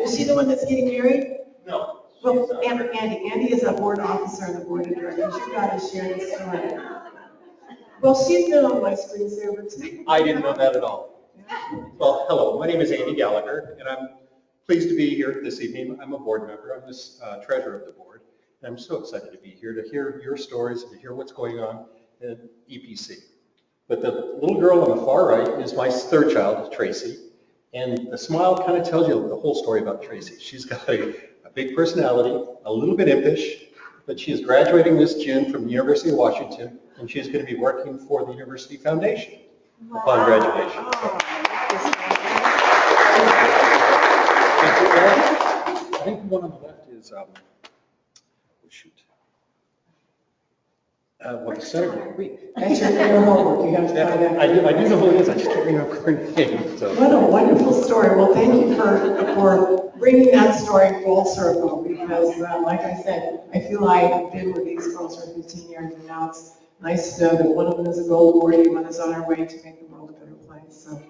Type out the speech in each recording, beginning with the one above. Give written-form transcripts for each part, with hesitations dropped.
Is she the one that's getting married? No. Well, Andy is a board officer on the board of directors. You've got to share this story. Well, she's been on my screensaver too. I didn't know that at all. Well, hello, my name is Andy Gallagher, and I'm pleased to be here this evening. I'm a board member. I'm the treasurer of the board. And I'm so excited to be here to hear your stories and to hear what's going on at EPC. But the little girl on the far right is my third child, Tracy. And the smile kind of tells you the whole story about Tracy. She's got a big personality, a little bit impish, but she is graduating this June from the University of Washington, and she's going to be working for the University Foundation upon graduation. I think the one on the left is, oh shoot. Well, the senator. That's your homework. You have to find out. I do know who it is. I just can't remember her name. So. What a wonderful story. Well, thank you for bringing that story full circle because, like I said, I feel like I've been with these girls for 15 years, and now it's nice to know that one of them is a gold awardee, one is on our way to make the world a better place. So,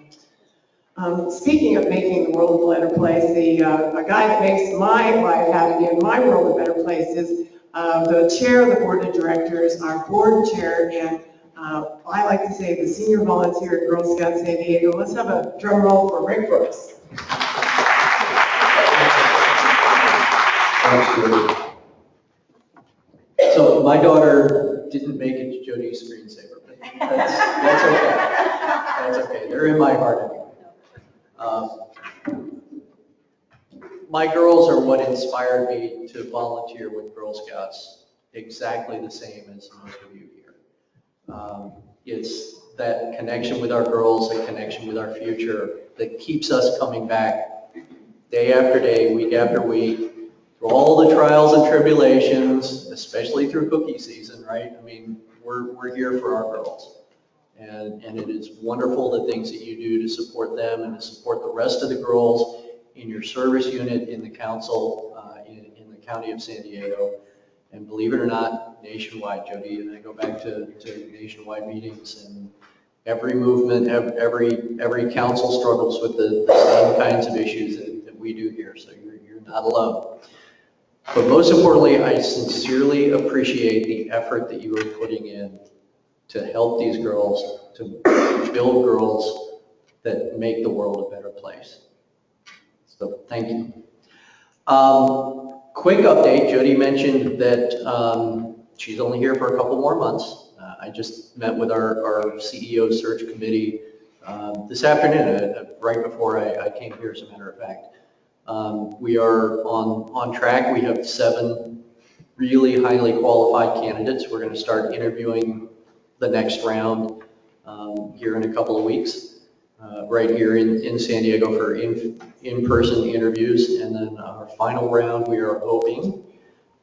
speaking of making the world a better place, a guy that makes my life happy and my world a better place is the chair of the board of directors, our board chair, and I like to say the senior volunteer at Girl Scouts San Diego. Let's have a drum roll for Rick Brooks. So my daughter didn't make it to Jody's screensaver, but that's okay. That's okay. They're in my heart anyway. My girls are what inspired me to volunteer with Girl Scouts, exactly the same as most of you here. It's that connection with our girls, that connection with our future that keeps us coming back day after day, week after week, through all the trials and tribulations, especially through cookie season, right? I mean, we're here for our girls. And it is wonderful the things that you do to support them and to support the rest of the girls in your service unit, in the council, in the county of San Diego. And believe it or not, nationwide, Jody and I go back to nationwide meetings, and every movement, every council struggles with the same kinds of issues that we do here, so you're not alone. But most importantly, I sincerely appreciate the effort that you are putting in to help these girls, to build girls that make the world a better place. So thank you. Quick update, Jody mentioned that she's only here for a couple more months. I just met with our CEO search committee this afternoon, right before I came here, as a matter of fact. We are on track. We have 7 really highly qualified candidates. We're going to start interviewing the next round here in a couple of weeks. Right here in San Diego for in-person interviews, and then our final round we are hoping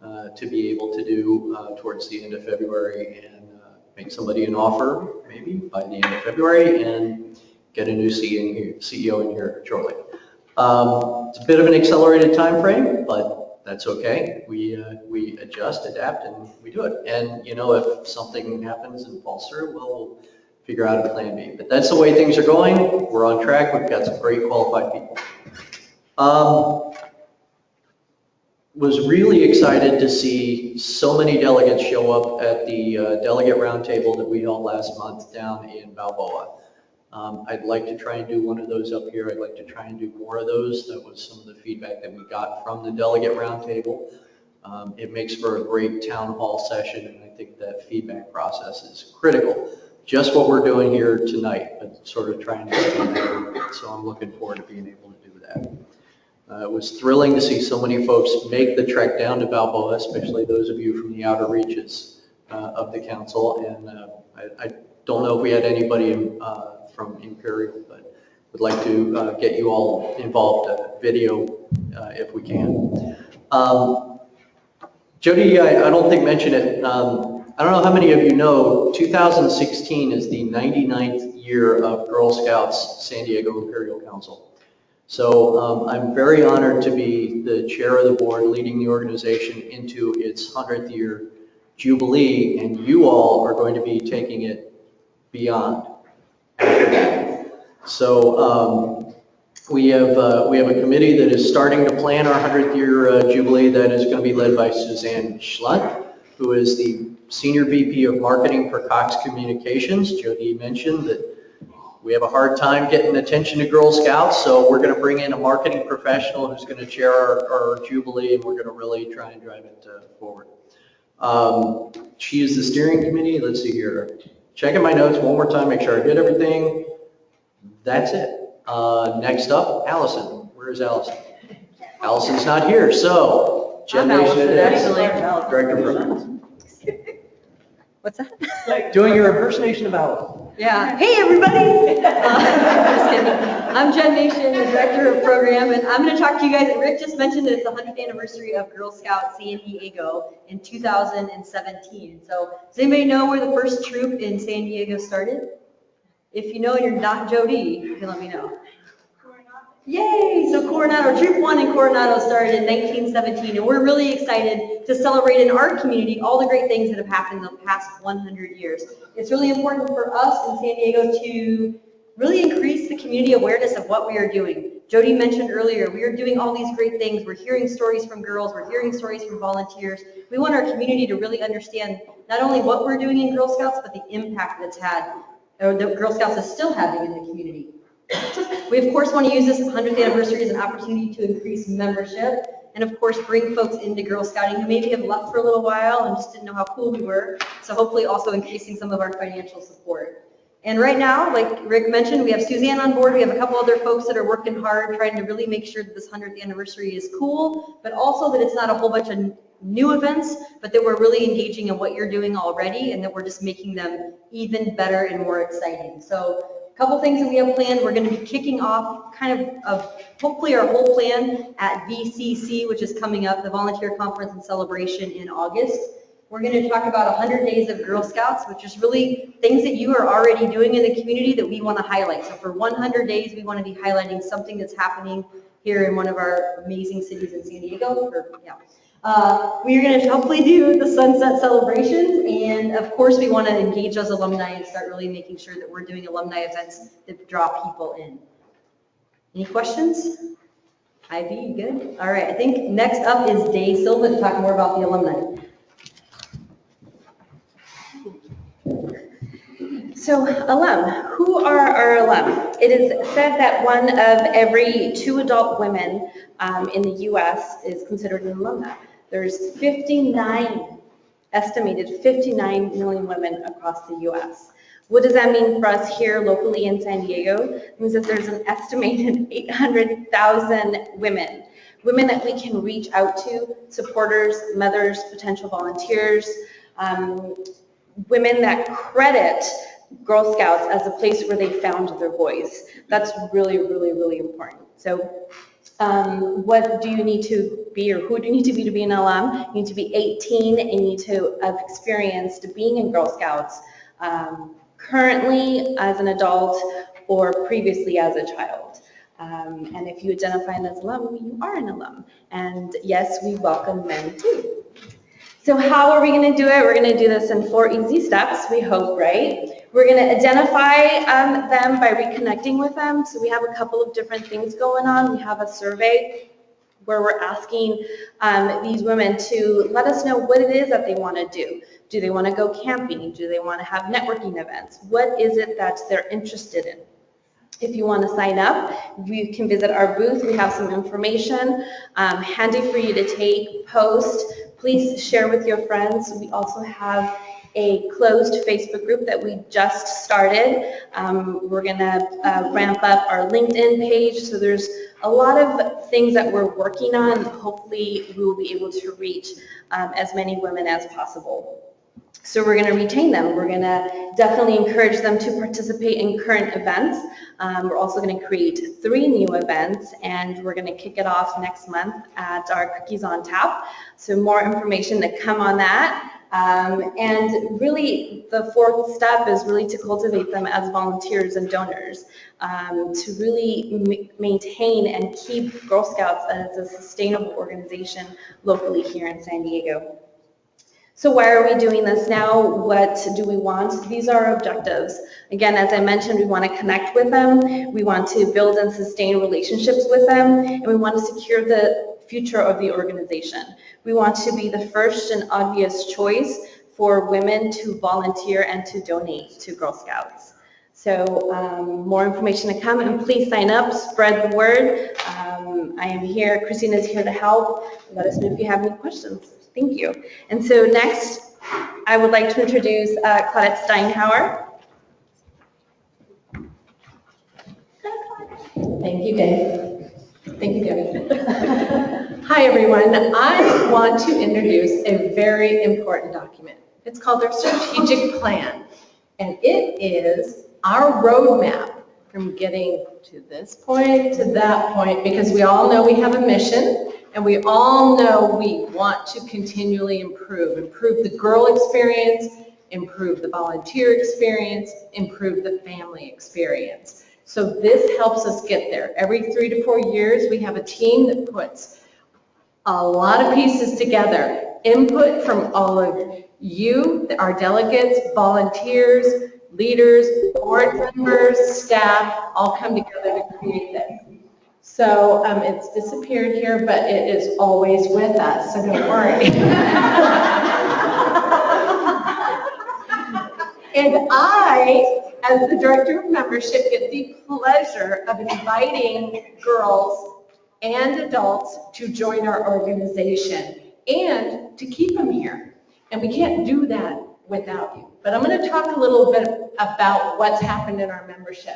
to be able to do towards the end of February and make somebody an offer maybe by the end of February and get a new CEO in here shortly. It's a bit of an accelerated time frame, but that's okay. We adjust, adapt, and we do it. And you know, if something happens and falls through, we'll figure out a plan B. But that's the way things are going. We're on track. We've got some great qualified people. Was really excited to see so many delegates show up at the delegate roundtable that we held last month down in Balboa. I'd like to try and do one of those up here. I'd like to try and do more of those. That was some of the feedback that we got from the delegate roundtable. It makes for a great town hall session, and I think that feedback process is critical. Just what we're doing here tonight, but sort of trying to expand that. So I'm looking forward to being able to do that. It was thrilling to see so many folks make the trek down to Balboa, especially those of you from the outer reaches of the council. And I don't know if we had anybody from Imperial, but would like to get you all involved video if we can. Jody, I don't think mentioned it. I don't know how many of you know, 2016 is the 99th year of Girl Scouts San Diego Imperial Council. So I'm very honored to be the chair of the board leading the organization into its 100th year jubilee, and you all are going to be taking it beyond after that. So We have a committee that is starting to plan our 100th year jubilee that is going to be led by Suzanne Schlunt, who is the Senior VP of Marketing for Cox Communications. Jody mentioned that we have a hard time getting attention to Girl Scouts, so we're going to bring in a marketing professional who's going to chair our jubilee, and we're going to really try and drive it forward. She is the steering committee. Let's see here. Checking my notes one more time, make sure I did everything. That's it. Next up, Allison. Where is Allison? Allison's not here, so Jen Nation it is. Director of Programs. What's that? Doing your impersonation of Allison. Yeah. Hey, everybody. Just kidding. I'm Jen Nation, the Director of Program, and I'm going to talk to you guys. Rick just mentioned that it's the 100th anniversary of Girl Scouts San Diego in 2017. So does anybody know where the first troop in San Diego started? If you know and you're not Jody, you can let me know. Yay! So Coronado, Troop 1 in Coronado started in 1917, and we're really excited to celebrate in our community all the great things that have happened in the past 100 years. It's really important for us in San Diego to really increase the community awareness of what we are doing. Jody mentioned earlier, we are doing all these great things. We're hearing stories from girls, we're hearing stories from volunteers. We want our community to really understand not only what we're doing in Girl Scouts, but the impact that it's had, or that Girl Scouts is still having in the community. We of course want to use this 100th anniversary as an opportunity to increase membership and of course bring folks into Girl Scouting who maybe have left for a little while and just didn't know how cool we were. So hopefully also increasing some of our financial support. And right now, like Rick mentioned, we have Suzanne on board. We have a couple other folks that are working hard trying to really make sure that this 100th anniversary is cool, but also that it's not a whole bunch of new events, but that we're really engaging in what you're doing already and that we're just making them even better and more exciting. So a couple things that we have planned. We're going to be kicking off kind of hopefully our whole plan at VCC, which is coming up, the Volunteer Conference and Celebration in August. We're going to talk about 100 Days of Girl Scouts, which is really things that you are already doing in the community that we want to highlight. So for 100 days, we want to be highlighting something that's happening here in one of our amazing cities in San Diego. We are going to hopefully do the sunset celebrations, and of course we want to engage those alumni and start really making sure that we're doing alumni events that draw people in. Any questions? Ivy, good? All right, I think next up is Dave Silva to talk more about the alumni. So alum, who are our alum? It is said that one of every 2 adult women in the U.S. is considered an alumna. There's estimated 59 million women across the U.S. What does that mean for us here locally in San Diego? It means that there's an estimated 800,000 women that we can reach out to, supporters, mothers, potential volunteers, women that credit Girl Scouts as a place where they found their voice. That's really, really, really important. So what do you need to be, or who do you need to be an alum? You need to be 18 and you need to have experienced being in Girl Scouts currently as an adult or previously as a child. And if you identify as an alum, you are an alum. And yes, we welcome men too. So how are we going to do it? We're going to do this in 4 easy steps, we hope, right? We're going to identify them by reconnecting with them. So we have a couple of different things going on. We have a survey where we're asking these women to let us know what it is that they want to do. Do they want to go camping? Do they want to have networking events? What is it that they're interested in? If you want to sign up, you can visit our booth. We have some information handy for you to take, post. Please share with your friends. We also have a closed Facebook group that we just started. We're going to ramp up our LinkedIn page. So there's a lot of things that we're working on. Hopefully we will be able to reach as many women as possible. So we're going to retain them. We're going to definitely encourage them to participate in current events. We're also going to create 3 new events, and we're going to kick it off next month at our Cookies on Tap. So more information to come on that. And really the 4th step is really to cultivate them as volunteers and donors, to really maintain and keep Girl Scouts as a sustainable organization locally here in San Diego. So why are we doing this now? What do we want? These are our objectives. Again, as I mentioned, we want to connect with them. We want to build and sustain relationships with them. And we want to secure the future of the organization. We want to be the first and obvious choice for women to volunteer and to donate to Girl Scouts. So more information to come, and please sign up, spread the word. I am here, Christina is here to help. Let us know if you have any questions. Thank you. And so next, I would like to introduce Claudette Steinhauer. Thank you, Dave. Thank you, Debbie. Hi, everyone. I want to introduce a very important document. It's called our strategic plan, and it is our roadmap from getting to this point to that point, because we all know we have a mission, and we all know we want to continually improve the girl experience, improve the volunteer experience, improve the family experience. So this helps us get there. Every 3 to 4 years, we have a team that puts a lot of pieces together. Input from all of you, our delegates, volunteers, leaders, board members, staff, all come together to create this. So it's disappeared here, but it is always with us, so don't worry. And I, as the Director of Membership, get the pleasure of inviting girls and adults to join our organization and to keep them here. And we can't do that without you. But I'm going to talk a little bit about what's happened in our membership.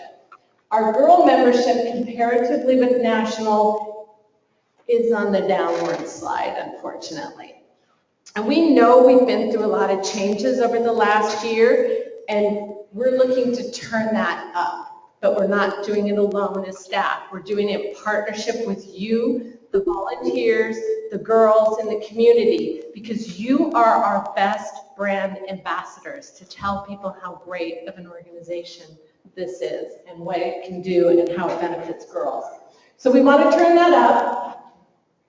Our girl membership, comparatively with national, is on the downward slide, unfortunately. And we know we've been through a lot of changes over the last year, and we're looking to turn that up. But we're not doing it alone as staff. We're doing it in partnership with you, the volunteers, the girls in the community, because you are our best brand ambassadors to tell people how great of an organization this is and what it can do and how it benefits girls. So we want to turn that up,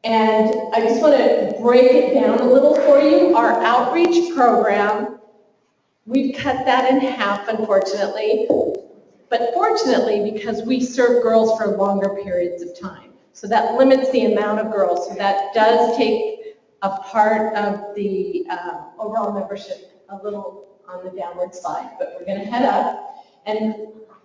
and I just want to break it down a little for you. Our outreach program, we've cut that in half, unfortunately, but fortunately, because we serve girls for longer periods of time. So that limits the amount of girls, so that does take a part of the overall membership a little on the downward slide, but we're going to head up. And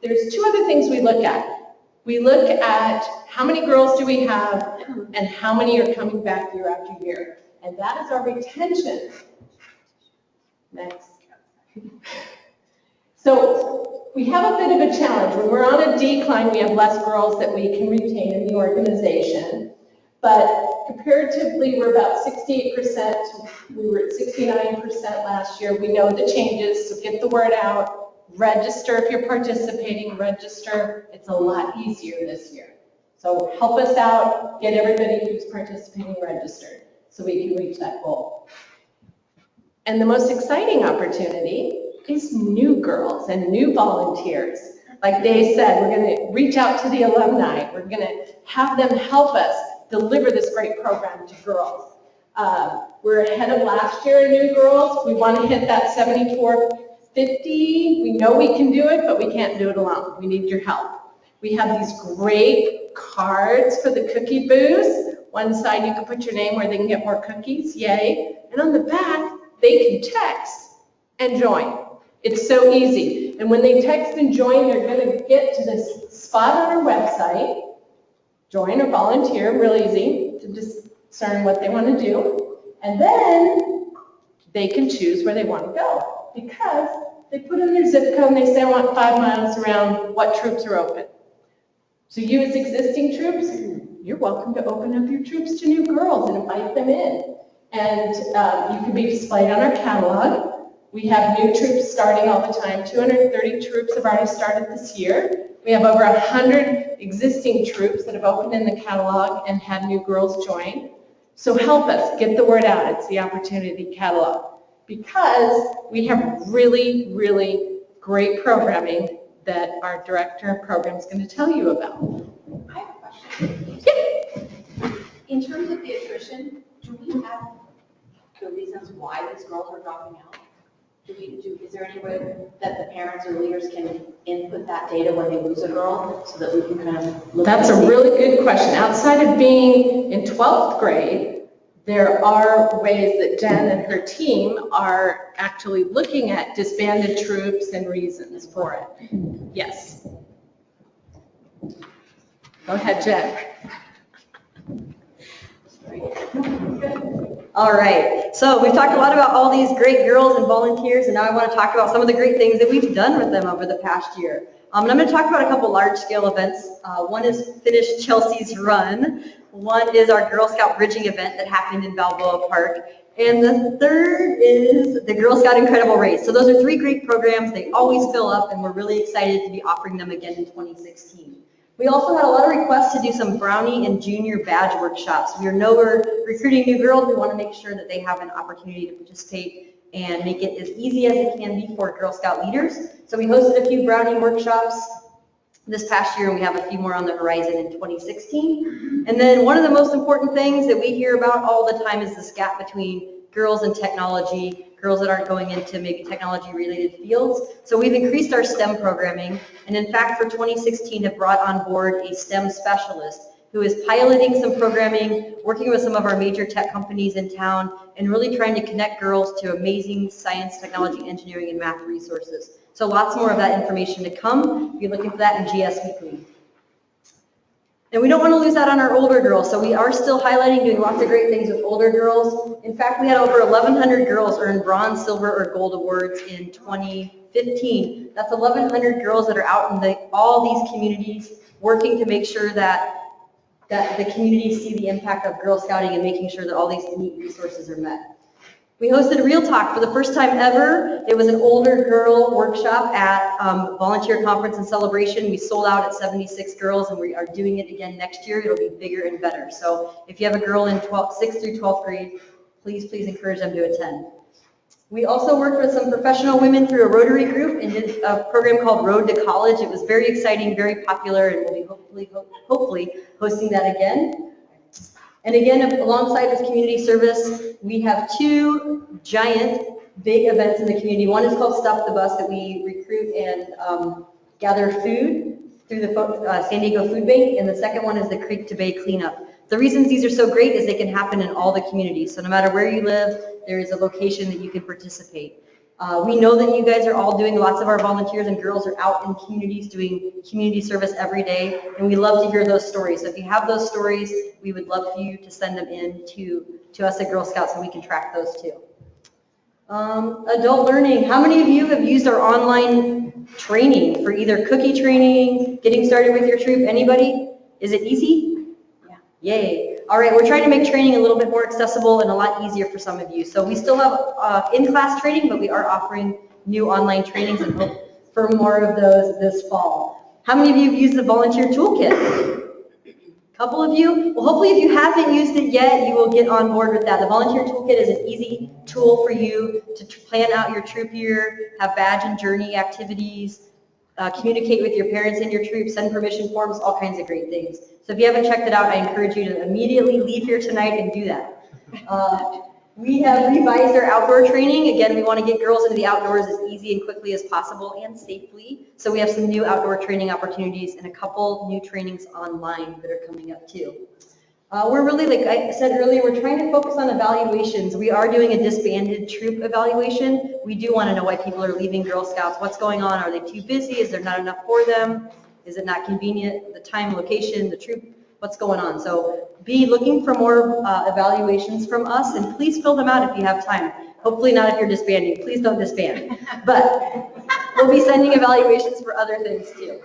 there's 2 other things we look at. We look at how many girls do we have and how many are coming back year after year. And that is our retention. Next. So we have a bit of a challenge. When we're on a decline, we have less girls that we can retain in the organization. But comparatively, we're about 68%. We were at 69% last year. We know the changes, so get the word out. Register if you're participating, register. It's a lot easier this year. So help us out, get everybody who's participating registered so we can reach that goal. And the most exciting opportunity is new girls and new volunteers. Like Dave said, we're going to reach out to the alumni. We're going to have them help us deliver this great program to girls. We're ahead of last year in new girls. We want to hit that 7450. We know we can do it, but we can't do it alone. We need your help. We have these great cards for the cookie booth. One side you can put your name where they can get more cookies, yay. And on the back, they can text and join. It's so easy. And when they text and join, they're going to get to this spot on our website, join or volunteer, real easy to discern what they want to do. And then they can choose where they want to go because they put in their zip code and they say, I want 5 miles around what troops are open. So you as existing troops, you're welcome to open up your troops to new girls and invite them in. And you can be displayed on our catalog. We have new troops starting all the time. 230 troops have already started this year. We have over 100 existing troops that have opened in the catalog and had new girls join. So help us get the word out. It's the opportunity catalog. Because we have really, really great programming that our director of programs is going to tell you about. I have a question. Yeah. In terms of the attrition, do we have the any sense why these girls are dropping out? Is there any way that the parents or leaders can input that data when they lose a girl so that we can kind of look That's at a really good question. Outside of being in 12th grade, there are ways that Jen and her team are actually looking at disbanded troops and reasons for it. Yes. Go ahead, Jen. All right, so we've talked a lot about all these great girls and volunteers, and now I want to talk about some of the great things that we've done with them over the past year. And I'm going to talk about a couple large-scale events. One is Finish Chelsea's Run. One is our Girl Scout Bridging event that happened in Balboa Park. And the third is the Girl Scout Incredible Race. So those are three great programs. They always fill up, and we're really excited to be offering them again in 2016. We also had a lot of requests to do some brownie and junior badge workshops. We know we're recruiting new girls. We want to make sure that they have an opportunity to participate and make it as easy as it can be for Girl Scout leaders. So we hosted a few brownie workshops this past year, and we have a few more on the horizon in 2016. And then one of the most important things that we hear about all the time is this gap between girls and technology, girls that aren't going into maybe technology-related fields. So we've increased our STEM programming, and in fact, for 2016, have brought on board a STEM specialist who is piloting some programming, working with some of our major tech companies in town, and really trying to connect girls to amazing science, technology, engineering, and math resources. So lots more of that information to come. If you're looking for that in GS Weekly. And we don't want to lose out on our older girls, so we are still highlighting, doing lots of great things with older girls. In fact, we had over 1,100 girls earn bronze, silver, or gold awards in 2015. That's 1,100 girls that are out in all these communities working to make sure that the communities see the impact of Girl Scouting and making sure that all these neat resources are met. We hosted a Real Talk for the first time ever. It was an older girl workshop at Volunteer Conference and Celebration. We sold out at 76 girls, and we are doing it again next year. It'll be bigger and better. So if you have a girl in 6th through 12th grade, please encourage them to attend. We also worked with some professional women through a Rotary group and did a program called Road to College. It was very exciting, very popular, and we'll be hopefully hosting that again. And again, alongside with community service, we have two giant big events in the community. One is called Stuff the Bus, that we recruit and gather food through the San Diego Food Bank, and the second one is the Creek to Bay Cleanup. The reasons these are so great is they can happen in all the communities. So no matter where you live, there is a location that you can participate. We know that you guys are all doing, lots of our volunteers and girls are out in communities doing community service every day, and we love to hear those stories. So if you have those stories, we would love for you to send them in to us at Girl Scouts so we can track those too. Adult learning. How many of you have used our online training for either cookie training, getting started with your troop? Anybody? Is it easy? Yeah. Yay. All right, we're trying to make training a little bit more accessible and a lot easier for some of you. So we still have in-class training, but we are offering new online trainings and hope for more of those this fall. How many of you have used the volunteer toolkit? A couple of you? Well, hopefully if you haven't used it yet, you will get on board with that. The volunteer toolkit is an easy tool for you to plan out your troop year, have badge and journey activities, communicate with your parents and your troop, send permission forms, all kinds of great things. So if you haven't checked it out, I encourage you to immediately leave here tonight and do that. We have revised our outdoor training. Again, we want to get girls into the outdoors as easy and quickly as possible and safely. So we have some new outdoor training opportunities and a couple new trainings online that are coming up too. We're really, like I said earlier, we're trying to focus on evaluations. We are doing a disbanded troop evaluation. We do want to know why people are leaving Girl Scouts. What's going on? Are they too busy? Is there not enough for them? Is it not convenient? The time, location, the troop, what's going on? So be looking for more evaluations from us, and please fill them out if you have time. Hopefully not if you're disbanding. Please don't disband. But we'll be sending evaluations for other things too.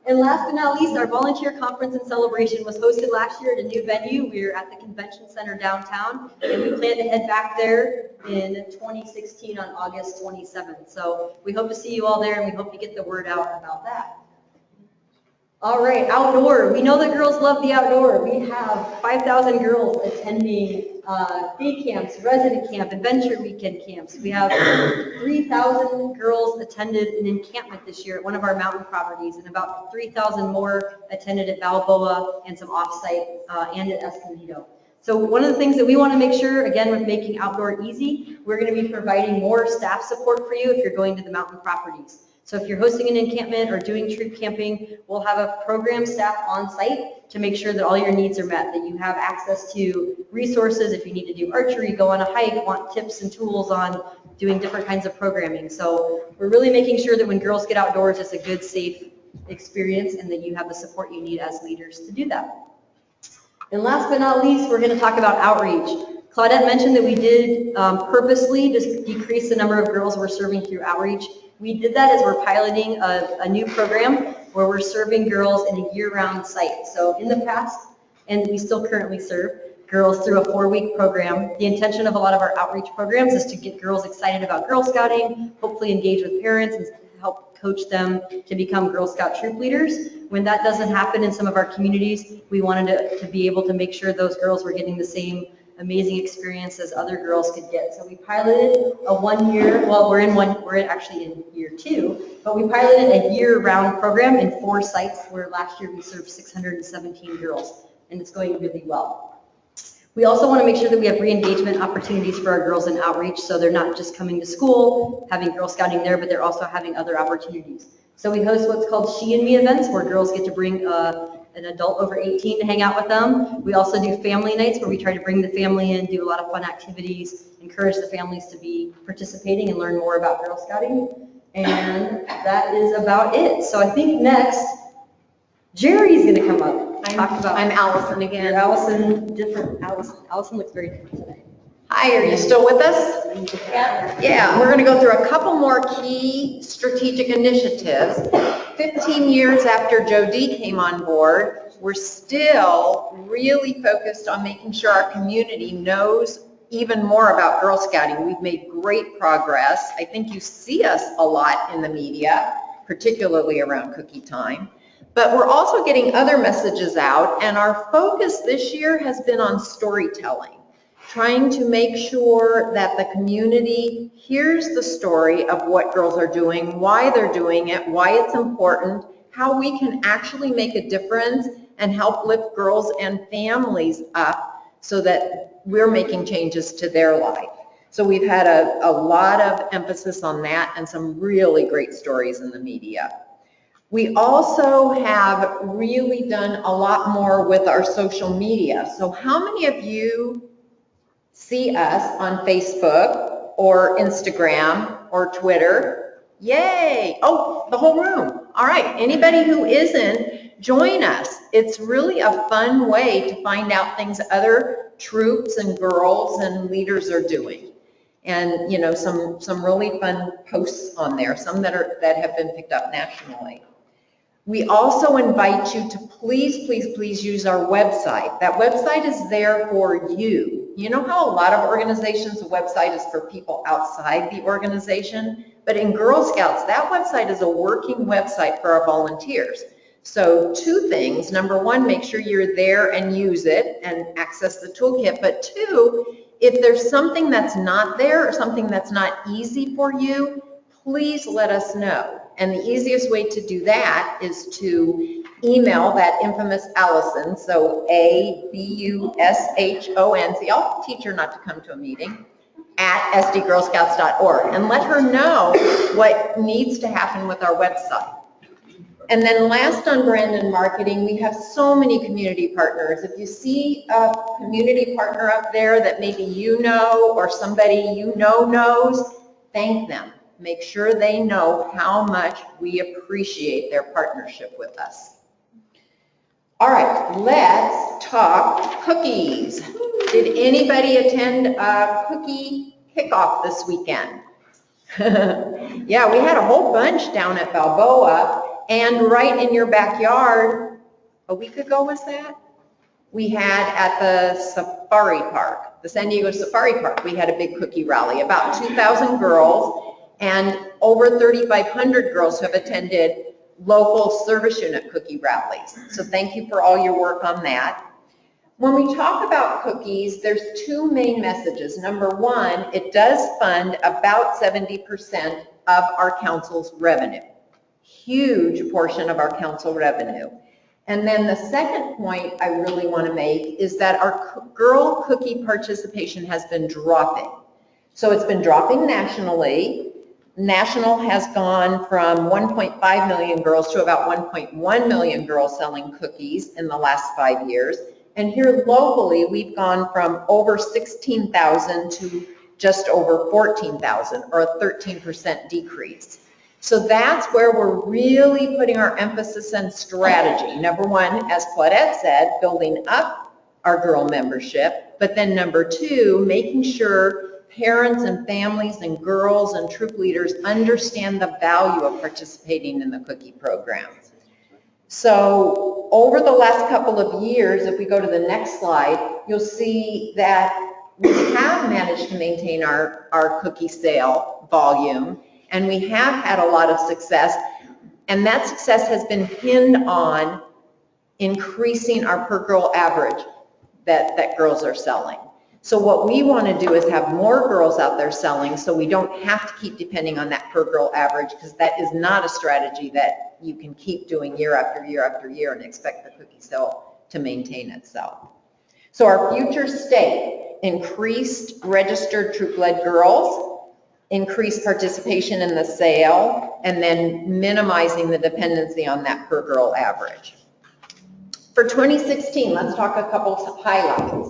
And last but not least, our volunteer conference and celebration was hosted last year at a new venue. We were at the Convention Center downtown, and we plan to head back there in 2016 on August 27th. So we hope to see you all there, and we hope to get the word out about that. All right, outdoor. We know that girls love the outdoor. We have 5,000 girls attending day camps, resident camp, adventure weekend camps. We have 3,000 girls attended an encampment this year at one of our mountain properties, and about 3,000 more attended at Balboa and some offsite and at Escondido. So one of the things that we want to make sure, again, with making outdoor easy, we're going to be providing more staff support for you if you're going to the mountain properties. So if you're hosting an encampment or doing troop camping, we'll have a program staff on site to make sure that all your needs are met, that you have access to resources if you need to do archery, go on a hike, want tips and tools on doing different kinds of programming. So we're really making sure that when girls get outdoors, it's a good, safe experience and that you have the support you need as leaders to do that. And last but not least, we're going to talk about outreach. Claudette mentioned that we did purposely just decrease the number of girls we're serving through outreach. We did that as we're piloting a new program where we're serving girls in a year-round site. So in the past, and we still currently serve girls through a 4-week program. The intention of a lot of our outreach programs is to get girls excited about Girl Scouting, hopefully engage with parents and help coach them to become Girl Scout troop leaders. When that doesn't happen in some of our communities, we wanted to be able to make sure those girls were getting the same amazing experience as other girls could get. So we piloted a 1-year, well, we're actually in year 2, but we piloted a year-round program in 4 sites where last year we served 617 girls, and it's going really well. We also want to make sure that we have re-engagement opportunities for our girls in outreach, so they're not just coming to school, having Girl Scouting there, but they're also having other opportunities. So we host what's called She and Me events, where girls get to bring an adult over 18 to hang out with them. We also do family nights where we try to bring the family in, do a lot of fun activities, encourage the families to be participating and learn more about Girl Scouting. And that is about it. So I think next, Jerry's going to come up. I'm Allison again. Allison, different Allison. Allison looks very different today. Hi, are you still with us? Yeah, we're going to go through a couple more key strategic initiatives. 15 years after Joe D came on board, we're still really focused on making sure our community knows even more about Girl Scouting. We've made great progress. I think you see us a lot in the media, particularly around cookie time. But we're also getting other messages out, and our focus this year has been on storytelling, trying to make sure that the community hears the story of what girls are doing, why they're doing it, why it's important, how we can actually make a difference and help lift girls and families up so that we're making changes to their life. So we've had a lot of emphasis on that and some really great stories in the media. We also have really done a lot more with our social media. So how many of you see us on Facebook or Instagram or Twitter? Yay! Oh, the whole room. All right, anybody who isn't, join us. It's really a fun way to find out things other troops and girls and leaders are doing. And, you know, some really fun posts on there, some that have been picked up nationally. We also invite you to please use our website. That website is there for you. You know how a lot of organizations, the website is for people outside the organization? But in Girl Scouts, that website is a working website for our volunteers. So 2 things. Number 1, make sure you're there and use it and access the toolkit. But 2, if there's something that's not there or something that's not easy for you, please let us know. And the easiest way to do that is to email that infamous Allison, so ABUSHON, see, I'll teach her not to come to a meeting, at sdgirlscouts.org, and let her know what needs to happen with our website. And then last on brand and marketing, we have so many community partners. If you see a community partner up there that maybe you know or somebody you know knows, thank them. Make sure they know how much we appreciate their partnership with us. All right, let's talk cookies. Did anybody attend a cookie kickoff this weekend? Yeah, we had a whole bunch down at Balboa, and right in your backyard, a week ago was that? We had at the Safari Park, the San Diego Safari Park, we had a big cookie rally, about 2,000 girls, and over 3,500 girls who have attended local service unit cookie rallies. So thank you for all your work on that. When we talk about cookies, there's 2 main messages. Number 1, it does fund about 70% of our council's revenue. Huge portion of our council revenue. And then the second point I really want to make is that our girl cookie participation has been dropping. So it's been dropping nationally. National has gone from 1.5 million girls to about 1.1 million girls selling cookies in the last 5 years. And here locally, we've gone from over 16,000 to just over 14,000, or a 13% decrease. So that's where we're really putting our emphasis and strategy. Number one, as Claudette said, building up our girl membership, but then number two, making sure parents and families and girls and troop leaders understand the value of participating in the cookie program. So over the last couple of years, if we go to the next slide, you'll see that we have managed to maintain our cookie sale volume, and we have had a lot of success, and that success has been pinned on increasing our per girl average that girls are selling. So what we want to do is have more girls out there selling, so we don't have to keep depending on that per girl average, because that is not a strategy that you can keep doing year after year after year and expect the cookie sale to maintain itself. So our future state: increased registered troop-led girls, increased participation in the sale, and then minimizing the dependency on that per girl average. For 2016, let's talk a couple of highlights.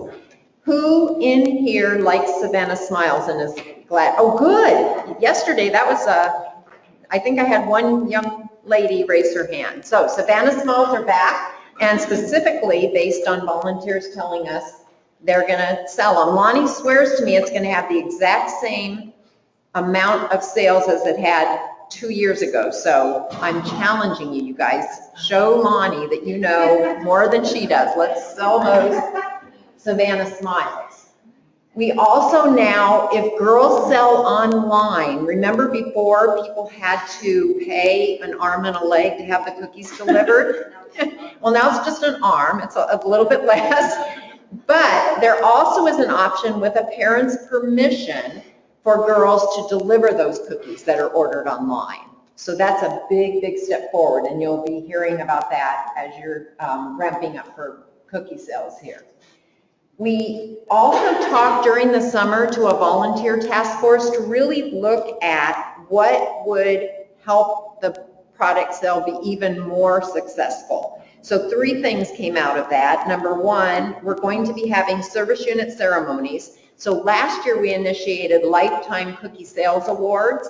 Who in here likes Savannah Smiles and is glad? Oh, good. Yesterday, that was I think I had one young lady raise her hand. So Savannah Smiles are back, and specifically based on volunteers telling us they're going to sell them. Lonnie swears to me it's going to have the exact same amount of sales as it had 2 years ago. So I'm challenging you, you guys. Show Lonnie that you know more than she does. Let's sell those Savannah Smiles. We also now, if girls sell online, remember before people had to pay an arm and a leg to have the cookies delivered? Well, now it's just an arm. It's a little bit less. But there also is an option with a parent's permission for girls to deliver those cookies that are ordered online. So that's a big, big step forward, and you'll be hearing about that as you're ramping up for cookie sales here. We also talked during the summer to a volunteer task force to really look at what would help the product sale be even more successful. So 3 things came out of that. Number one, we're going to be having service unit ceremonies. So last year we initiated lifetime cookie sales awards.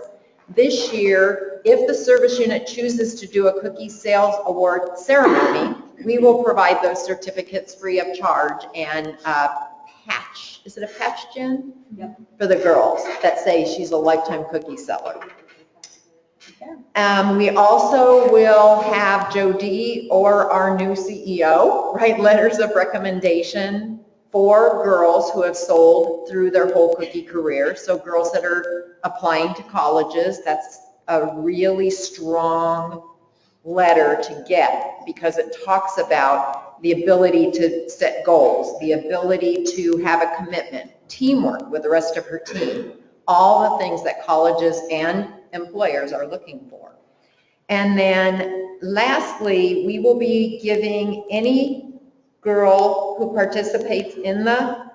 This year, if the service unit chooses to do a cookie sales award ceremony, we will provide those certificates free of charge and a patch. Is it a patch, Jen? Yep. For the girls that say she's a lifetime cookie seller. We also will have Jody or our new CEO write letters of recommendation for girls who have sold through their whole cookie career. So girls that are applying to colleges, that's a really strong letter to get, because it talks about the ability to set goals, the ability to have a commitment, teamwork with the rest of her team, all the things that colleges and employers are looking for. And then lastly, we will be giving any girl who participates in the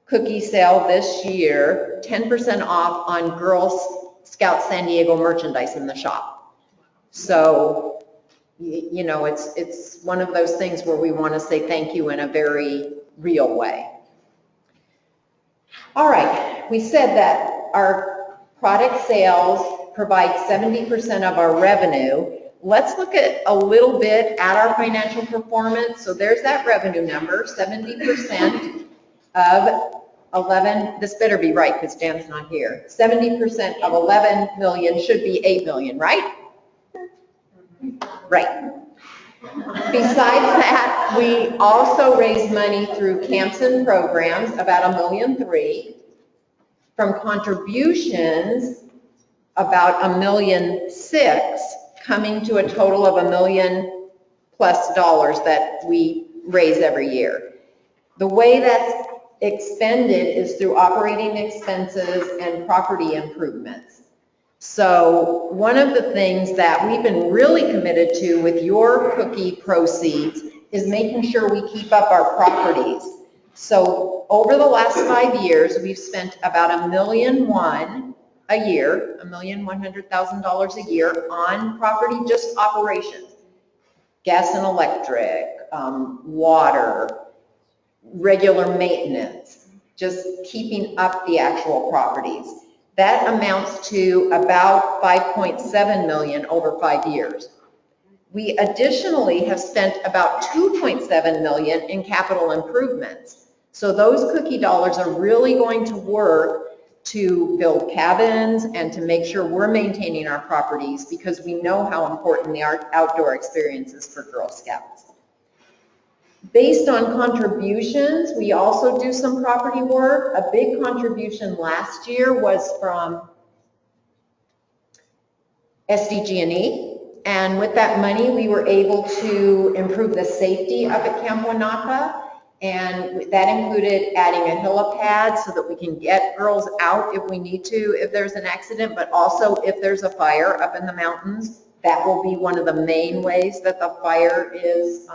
cookie sale this year 10% off on Girl Scouts San Diego merchandise in the shop. So, you know, it's one of those things where we want to say thank you in a very real way. All right, we said that our product sales provide 70% of our revenue. Let's look at a little bit at our financial performance. So there's that revenue number, 70% of 11, this better be right because Dan's not here. 70% of 11 million should be 8 million, right? Right. Besides that, we also raise money through camps and programs, about $1.3 million. From contributions, about $1.6 million, coming to a total of $1 million+ that we raise every year. The way that's expended is through operating expenses and property improvements. So one of the things that we've been really committed to with your cookie proceeds is making sure we keep up our properties. So over the last 5 years, we've spent about $1.1 million a year, $1,100,000 a year on property, just operations. Gas and electric, water, regular maintenance, just keeping up the actual properties. That amounts to about $5.7 million over 5 years. We additionally have spent about $2.7 million in capital improvements. So those cookie dollars are really going to work to build cabins and to make sure we're maintaining our properties, because we know how important the outdoor experience is for Girl Scouts. Based on contributions, we also do some property work. A big contribution last year was from SDG&E, and with that money, we were able to improve the safety up at Camp Wanaka, and that included adding a helipad so that we can get girls out if we need to, if there's an accident, but also if there's a fire up in the mountains. That will be one of the main ways that the fire is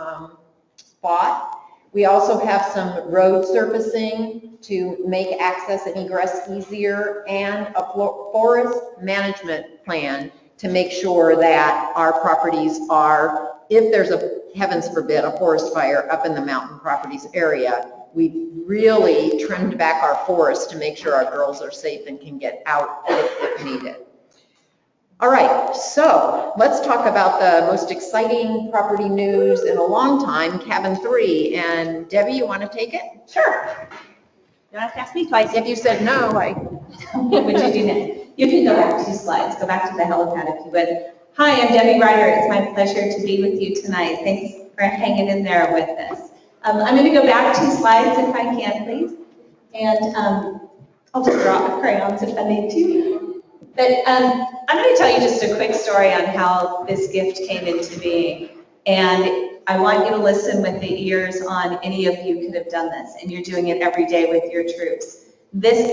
fought. We also have some road surfacing to make access and egress easier, and a forest management plan to make sure that our properties are, if there's a, heavens forbid, a forest fire up in the mountain properties area, we really trimmed back our forests to make sure our girls are safe and can get out if needed. All right, so let's talk about the most exciting property news in a long time, Cabin 3. And Debbie, you want to take it? Sure. You don't have to ask me twice. If you said no, What would you do next? You can go back 2 slides. Go back to the helipad if you would. Hi, I'm Debbie Ryder. It's my pleasure to be with you tonight. Thanks for hanging in there with us. I'm going to go back 2 slides if I can, please. And I'll just draw crayons if I need to. But I'm going to tell you just a quick story on how this gift came into being. And I want you to listen with the ears on. Any of you could have done this, and you're doing it every day with your troops. This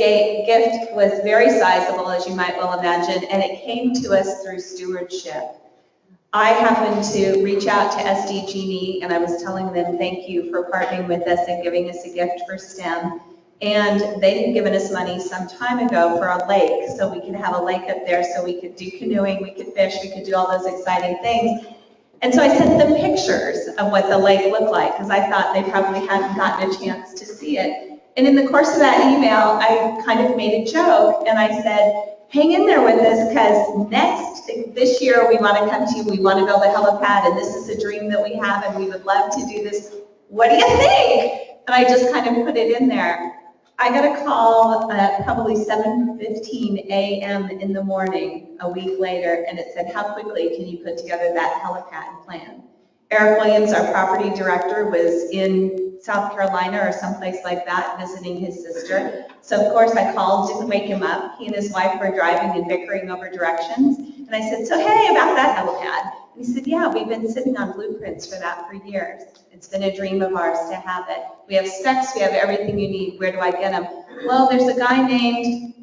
gift was very sizable, as you might well imagine, and it came to us through stewardship. I happened to reach out to SDG&E, and I was telling them thank you for partnering with us and giving us a gift for STEM. And they had given us money some time ago for a lake, so we could have a lake up there, so we could do canoeing, we could fish, we could do all those exciting things. And so I sent them pictures of what the lake looked like, because I thought they probably hadn't gotten a chance to see it. And in the course of that email, I kind of made a joke, and I said, hang in there with us, because this year we want to come to you, we want to build a helipad, and this is a dream that we have, and we would love to do this. What do you think? And I just kind of put it in there. I got a call at probably 7:15 a.m. in the morning a week later, and it said, how quickly can you put together that helipad plan? Eric Williams, our property director, was in South Carolina or someplace like that visiting his sister. So of course I called, didn't wake him up. He and his wife were driving and bickering over directions. And I said, so hey, about that helipad. And he said, yeah, we've been sitting on blueprints for that for years. It's been a dream of ours to have it. We have specs, we have everything you need. Where do I get them? Well, there's a guy named,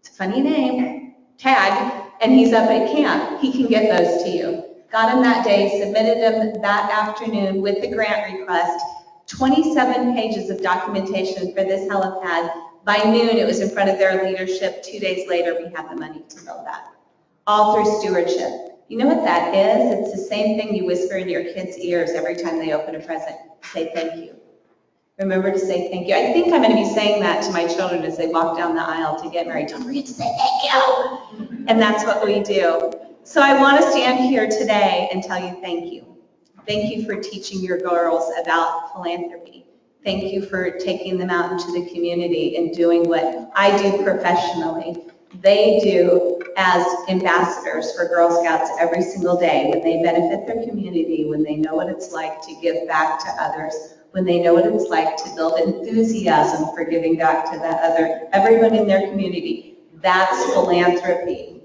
it's a funny name, Tag, and he's up at camp. He can get those to you. Got him that day, submitted him that afternoon with the grant request, 27 pages of documentation for this helipad. By noon, it was in front of their leadership. 2 days later, we had the money to build that. All through stewardship. You know what that is? It's the same thing you whisper in your kids' ears every time they open a present. Say thank you. Remember to say thank you. I think I'm going to be saying that to my children as they walk down the aisle to get married. Don't forget to say thank you. And that's what we do. So I want to stand here today and tell you thank you. Thank you for teaching your girls about philanthropy. Thank you for taking them out into the community and doing what I do professionally. They do as ambassadors for Girl Scouts every single day, when they benefit their community, when they know what it's like to give back to others, when they know what it's like to build enthusiasm for giving back to everyone in their community. That's philanthropy.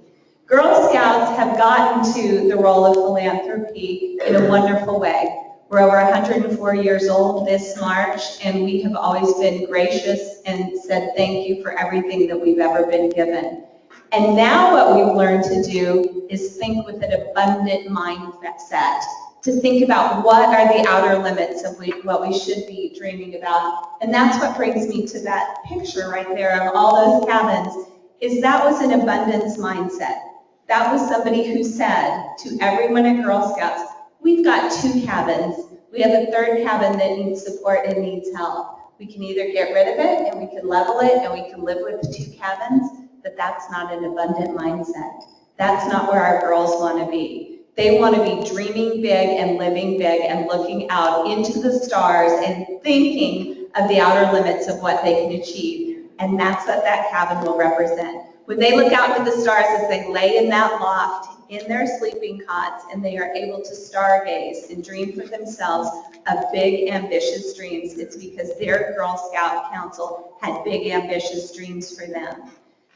Girl Scouts have gotten to the role of philanthropy in a wonderful way. We're over 104 years old this March, and we have always been gracious and said thank you for everything that we've ever been given. And now what we've learned to do is think with an abundant mindset. to think about what are the outer limits of what we should be dreaming about. And that's what brings me to that picture right there of all those cabins, is that was an abundance mindset. That was somebody who said to everyone at Girl Scouts, we've got 2 cabins. We have a 3rd cabin that needs support and needs help. We can either get rid of it and we can level it and we can live with the 2 cabins, but that's not an abundant mindset. That's not where our girls want to be. They want to be dreaming big and living big and looking out into the stars and thinking of the outer limits of what they can achieve. And that's what that cabin will represent. When they look out to the stars as they lay in that loft, in their sleeping cots, and they are able to stargaze and dream for themselves of big, ambitious dreams, it's because their Girl Scout Council had big, ambitious dreams for them.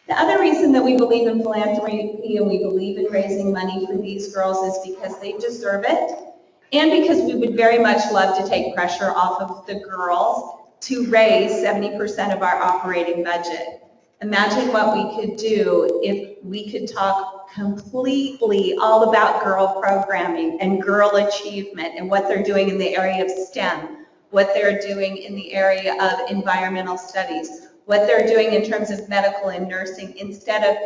The other reason that we believe in philanthropy and we believe in raising money for these girls is because they deserve it, and because we would very much love to take pressure off of the girls to raise 70% of our operating budget. Imagine what we could do if we could talk completely all about girl programming and girl achievement and what they're doing in the area of STEM, what they're doing in the area of environmental studies, what they're doing in terms of medical and nursing, instead of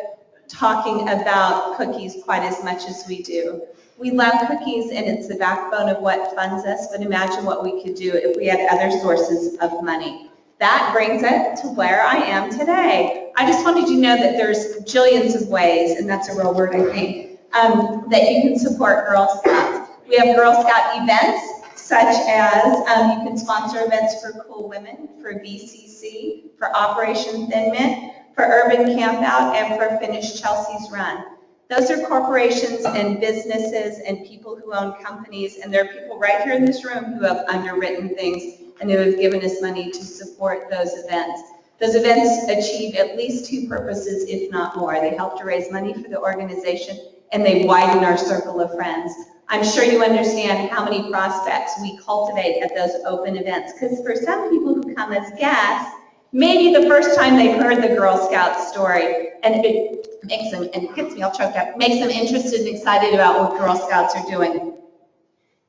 talking about cookies quite as much as we do. We love cookies and it's the backbone of what funds us, but imagine what we could do if we had other sources of money. That brings it to where I am today. I just wanted you to know that there's jillions of ways, and that's a real word I think, that you can support Girl Scouts. We have Girl Scout events, such as you can sponsor events for Cool Women, for VCC, for Operation Thin Mint, for Urban Campout, and for Finish Chelsea's Run. Those are corporations and businesses and people who own companies, and there are people right here in this room who have underwritten things and who have given us money to support those events. Those events achieve at least 2 purposes, if not more. They help to raise money for the organization, and they widen our circle of friends. I'm sure you understand how many prospects we cultivate at those open events, because for some people who come as guests, maybe the first time they've heard the Girl Scout story, and it makes them, and it gets me all choked up, makes them interested and excited about what Girl Scouts are doing.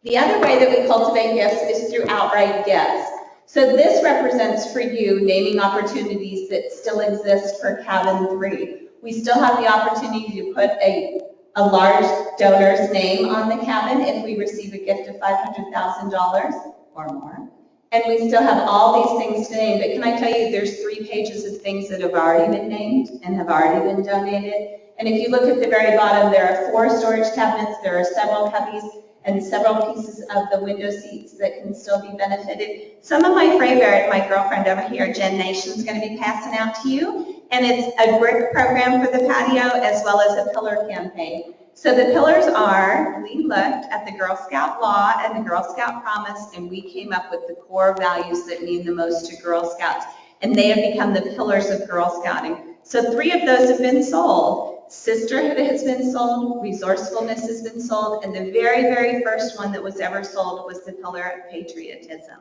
The other way that we cultivate gifts is through outright gifts. So this represents for you naming opportunities that still exist for Cabin 3. We still have the opportunity to put a large donor's name on the cabin if we receive a gift of $500,000 or more. And we still have all these things to name, but can I tell you there's 3 pages of things that have already been named and have already been donated. And if you look at the very bottom, there are 4 storage cabinets, there are several cubbies, and several pieces of the window seats that can still be benefited. Some of my favorite, my girlfriend over here, Jen Nation, is going to be passing out to you. And it's a brick program for the patio as well as a pillar campaign. So the pillars are, we looked at the Girl Scout law and the Girl Scout promise, and we came up with the core values that mean the most to Girl Scouts. And they have become the pillars of Girl Scouting. So 3 of those have been sold. Sisterhood has been sold, resourcefulness has been sold, and the very, very first one that was ever sold was the pillar of patriotism.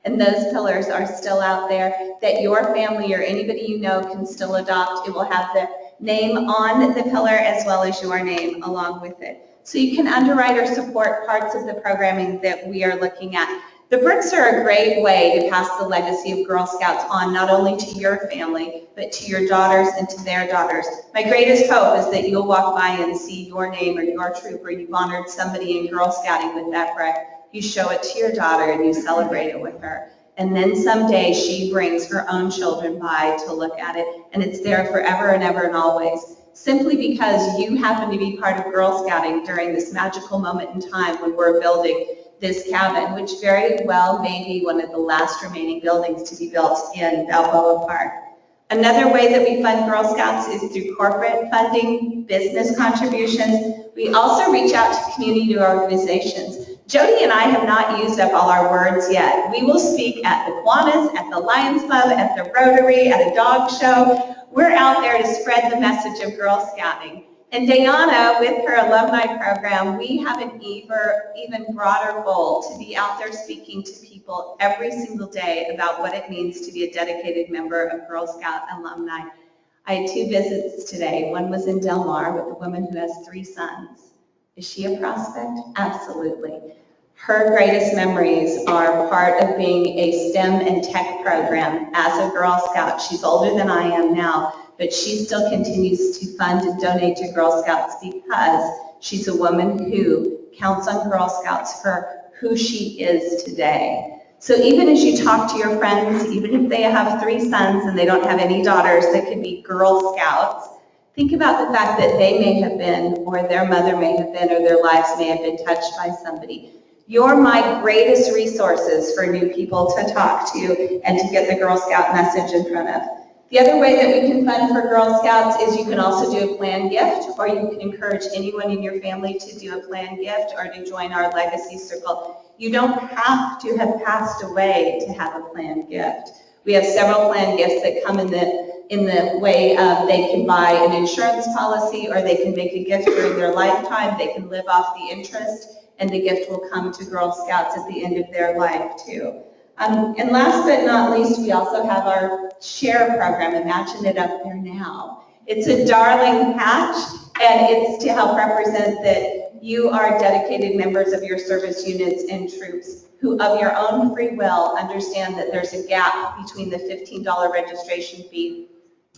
And those pillars are still out there that your family or anybody you know can still adopt. It will have the name on the pillar as well as your name along with it. So you can underwrite or support parts of the programming that we are looking at. The bricks are a great way to pass the legacy of Girl Scouts on, not only to your family, but to your daughters and to their daughters. My greatest hope is that you'll walk by and see your name or your troop, or you've honored somebody in Girl Scouting with that brick. You show it to your daughter and you celebrate it with her. And then someday she brings her own children by to look at it, and it's there forever and ever and always. Simply because you happen to be part of Girl Scouting during this magical moment in time when we're building this cabin, which very well may be one of the last remaining buildings to be built in Balboa Park. Another way that we fund Girl Scouts is through corporate funding, business contributions. We also reach out to community organizations. Jody and I have not used up all our words yet. We will speak at the Kiwanis, at the Lions Club, at the Rotary, at a dog show. We're out there to spread the message of Girl Scouting. And Dayana, with her alumni program, we have an even broader goal to be out there speaking to people every single day about what it means to be a dedicated member of Girl Scout alumni. I had 2 visits today. One was in Del Mar with a woman who has 3 sons. Is she a prospect? Absolutely. Her greatest memories are part of being a STEM and tech program as a Girl Scout. She's older than I am now, but she still continues to fund and donate to Girl Scouts because she's a woman who counts on Girl Scouts for who she is today. So even as you talk to your friends, even if they have 3 sons and they don't have any daughters that could be Girl Scouts, think about the fact that they may have been, or their mother may have been, or their lives may have been touched by somebody. You're my greatest resources for new people to talk to and to get the Girl Scout message in front of. The other way that we can fund for Girl Scouts is you can also do a planned gift, or you can encourage anyone in your family to do a planned gift or to join our legacy circle. You don't have to have passed away to have a planned gift. We have several planned gifts that come in the way of they can buy an insurance policy, or they can make a gift during their lifetime. They can live off the interest, and the gift will come to Girl Scouts at the end of their life too. And last but not least, we also have our share program. Imagine it up there now. It's a darling patch, and it's to help represent that you are dedicated members of your service units and troops who of your own free will understand that there's a gap between the $15 registration fee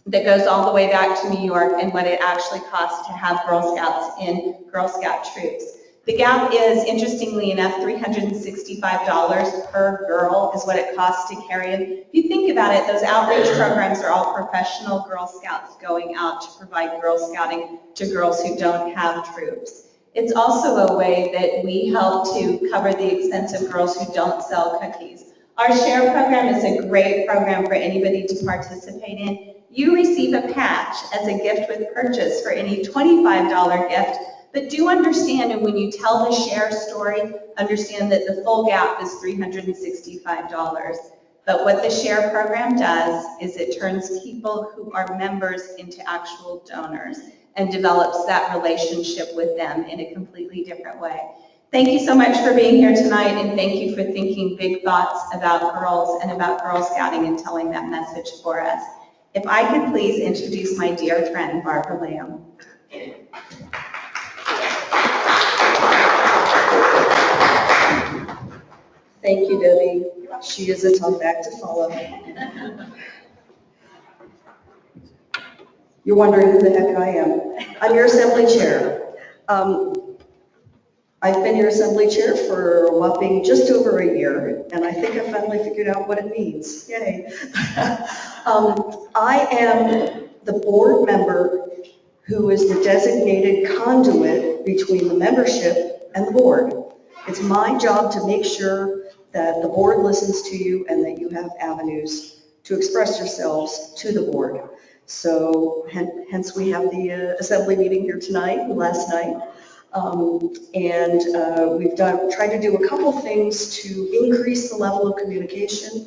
that goes all the way back to New York and what it actually costs to have Girl Scouts in Girl Scout troops. The gap is, interestingly enough, $365 per girl is what it costs to carry them. If you think about it, those outreach programs are all professional Girl Scouts going out to provide Girl Scouting to girls who don't have troops. It's also a way that we help to cover the expense of girls who don't sell cookies. Our share program is a great program for anybody to participate in. You receive a patch as a gift with purchase for any $25 gift. But do understand, and when you tell the share story, understand that the full gap is $365. But what the share program does is it turns people who are members into actual donors and develops that relationship with them in a completely different way. Thank you so much for being here tonight, and thank you for thinking big thoughts about girls and about Girl Scouting and telling that message for us. If I could please introduce my dear friend, Barbara Lamb. Thank you, Debbie. She is a tough act to follow. You're wondering who the heck I am. I'm your assembly chair. I've been your assembly chair for a whopping just over a year, and I think I finally figured out what it means. Yay. I am the board member who is the designated conduit between the membership and the board. It's my job to make sure that the board listens to you and that you have avenues to express yourselves to the board. So hence we have the assembly meeting here tonight, last night. We've tried to do a couple things to increase the level of communication.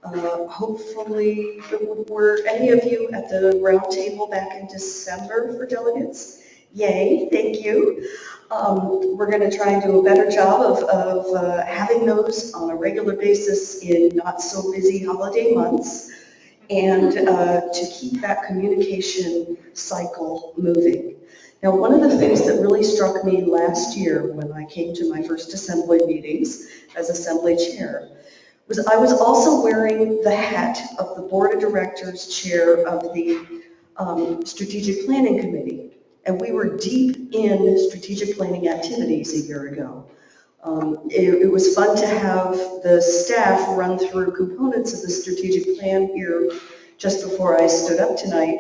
Hopefully, were any of you at the round table back in December for delegates? Yay, thank you. We're going to try and do a better job of having those on a regular basis in not so busy holiday months, and to keep that communication cycle moving. Now, one of the things that really struck me last year when I came to my first assembly meetings as assembly chair was I was also wearing the hat of the board of directors chair of the strategic planning committee. And we were deep in strategic planning activities a year ago. It was fun to have the staff run through components of the strategic plan here just before I stood up tonight,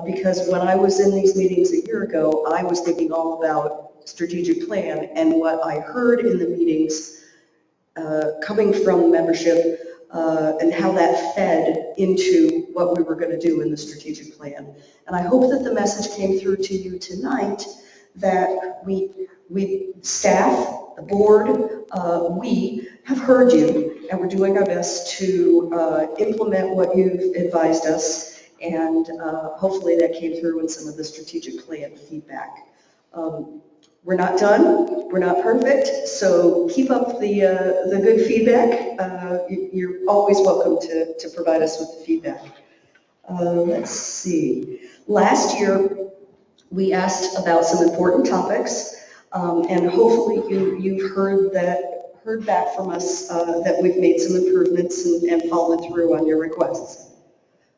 because when I was in these meetings a year ago, I was thinking all about strategic plan, and what I heard in the meetings coming from membership and how that fed into what we were going to do in the strategic plan. And I hope that the message came through to you tonight that we staff, the board, we have heard you, and we're doing our best to implement what you've advised us, and hopefully that came through in some of the strategic plan feedback. We're not done, we're not perfect, so keep up the good feedback. You're always welcome to provide us with the feedback. Let's see. Last year, we asked about some important topics, and hopefully you've heard that heard back from us that we've made some improvements and followed through on your requests.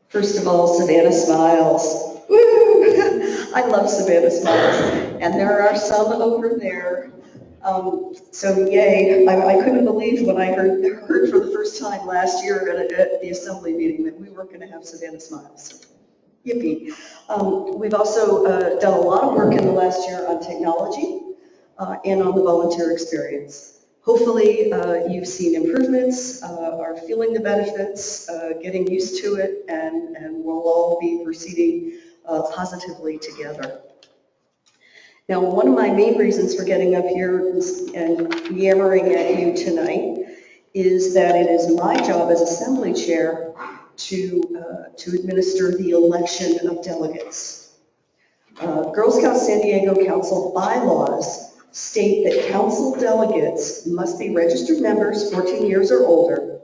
First of all, Savannah Smiles. Woo! I love Savannah Smiles. And there are some over there. So yay, I couldn't believe when I heard for the first time last year at the assembly meeting that we were going to have Savannah Smiles. Yippee. We've also done a lot of work in the last year on technology and on the volunteer experience. Hopefully you've seen improvements, are feeling the benefits, getting used to it, and we'll all be proceeding positively together. Now, one of my main reasons for getting up here and yammering at you tonight is that it is my job as Assembly Chair to administer the election of delegates. Girl Scouts San Diego Council bylaws state that council delegates must be registered members 14 years or older.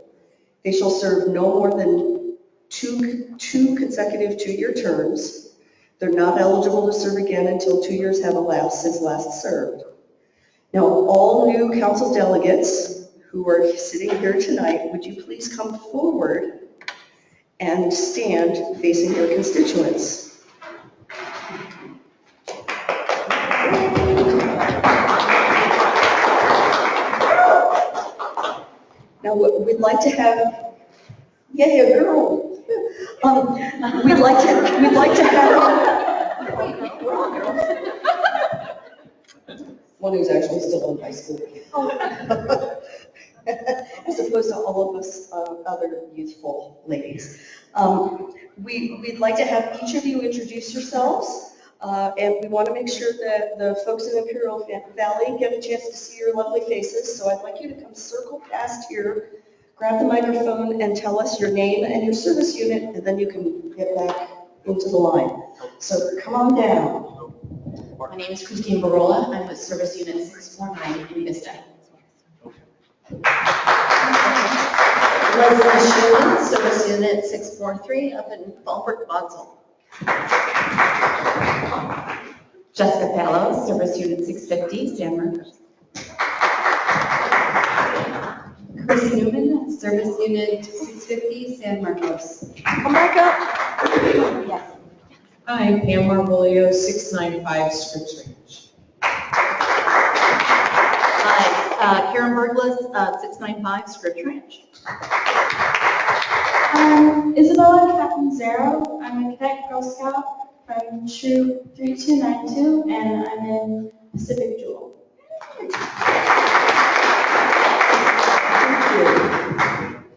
They shall serve no more than two consecutive two-year terms. They're not eligible to serve again until 2 years have elapsed since last served. Now, all new council delegates who are sitting here tonight, would you please come forward and stand facing your constituents? Now, we'd like to have, yay, a girl. We'd like to have, one who's actually still in high school. As opposed to all of us other youthful ladies. We'd like to have each of you introduce yourselves, and we want to make sure that the folks in Imperial Valley get a chance to see your lovely faces. So I'd like you to come circle past here, grab the microphone, and tell us your name and your service unit, and then you can get back into the line. So come on down. My name is Christine Barola. I'm with Service Unit 649 in Vista. Leslie Schumann, Service Unit 643 up in Fallbrook, Bonsall. Jessica Fallows, Service Unit 650, San Marcos. Chris Newman, Service Unit 650, San Marcos. Come back up. Yes. Hi, Pam Marbolio, 695 Scripps Range. Hi, Karen Berglas, 695 Scripps Ranch. Isabella Catanzaro. I'm a cadet Girl Scout from Troop 3292, and I'm in Pacific Jewel. Thank you.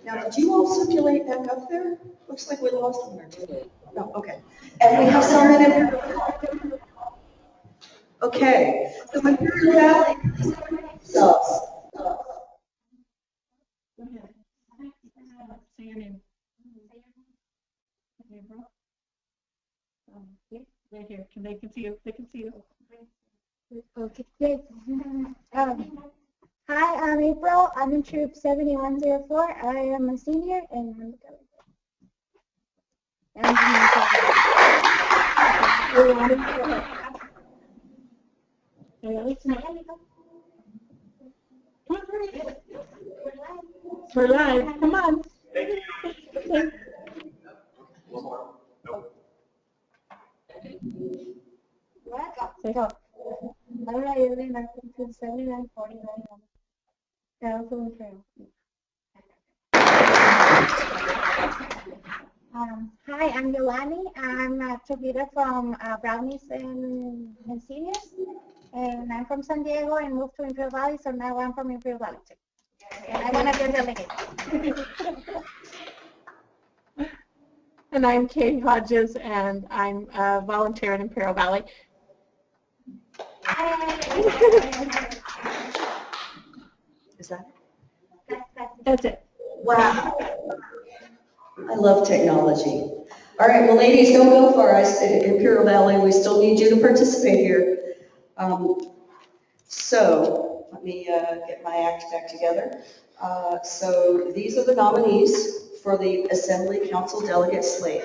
Now, did you all circulate back up there? Looks like we lost one or two. No, okay. And we have some in Imperial Valley. Okay, so Imperial Valley, so. Say your name. Right here. They can see you. They can see you. Okay, great. Hi, I'm April. I'm in Troop 7104. I am a senior and I'm the We're live. Come on. One more. What? Say go. All right, Evelyn, I'm from 7949. Hi, I'm Yolani. I'm a leader from Brownies and Seniors. And I'm from San Diego and moved to Imperial Valley, so now I'm from Imperial Valley too. And I want to be a delegate. And I'm Katie Hodges, and I'm a volunteer in Imperial Valley. Is that it? That's it. Wow. I love technology. All right, well, ladies, don't go far. I stay in Imperial Valley. We still need you to participate here. So let me get my act back together. So these are the nominees for the Assembly Council Delegate slate.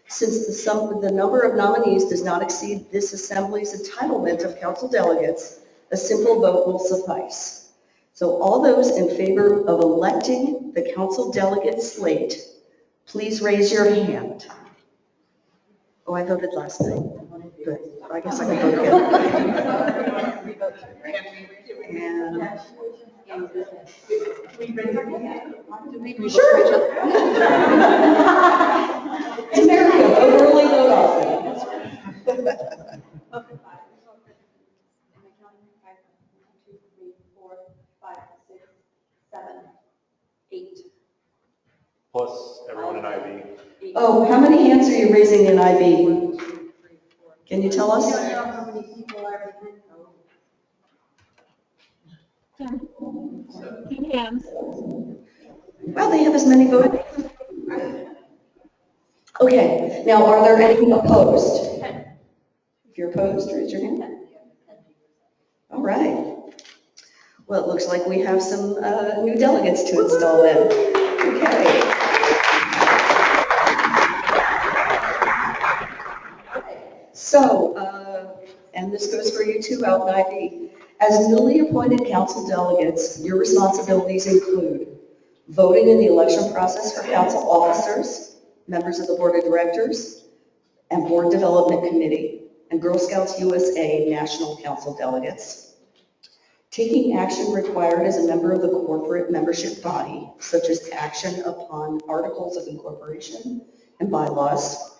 Since the number of nominees does not exceed this Assembly's entitlement of council delegates, a simple vote will suffice. So all those in favor of electing the council delegate slate, please raise your hand. Oh, I voted last night. Good. I guess I can vote again. And sure. It's America. Vote early, vote often. Plus everyone in IB. Oh, how many hands are you raising in IB? Can you tell us? 10 hands. Well, they have as many voting. Okay, now are there any opposed? If you're opposed, raise your hand. All right. Well, it looks like we have some new delegates to install then. Okay. So, and this goes for you too out in IB. As newly appointed council delegates, your responsibilities include voting in the election process for council officers, members of the board of directors, and board development committee, and Girl Scouts USA National Council delegates. Taking action required as a member of the corporate membership body, such as action upon articles of incorporation and bylaws,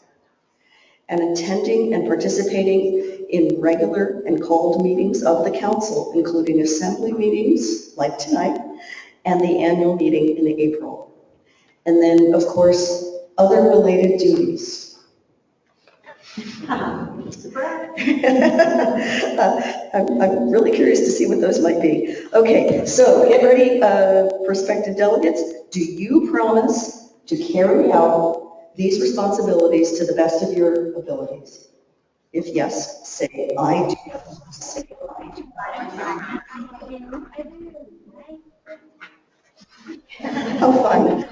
and attending and participating in regular and called meetings of the council, including assembly meetings like tonight and the annual meeting in April. And then, of course, other related duties. I'm really curious to see what those might be. Okay, so get ready, prospective delegates. Do you promise to carry out these responsibilities to the best of your abilities? If yes, say I do. Say I do. How fun.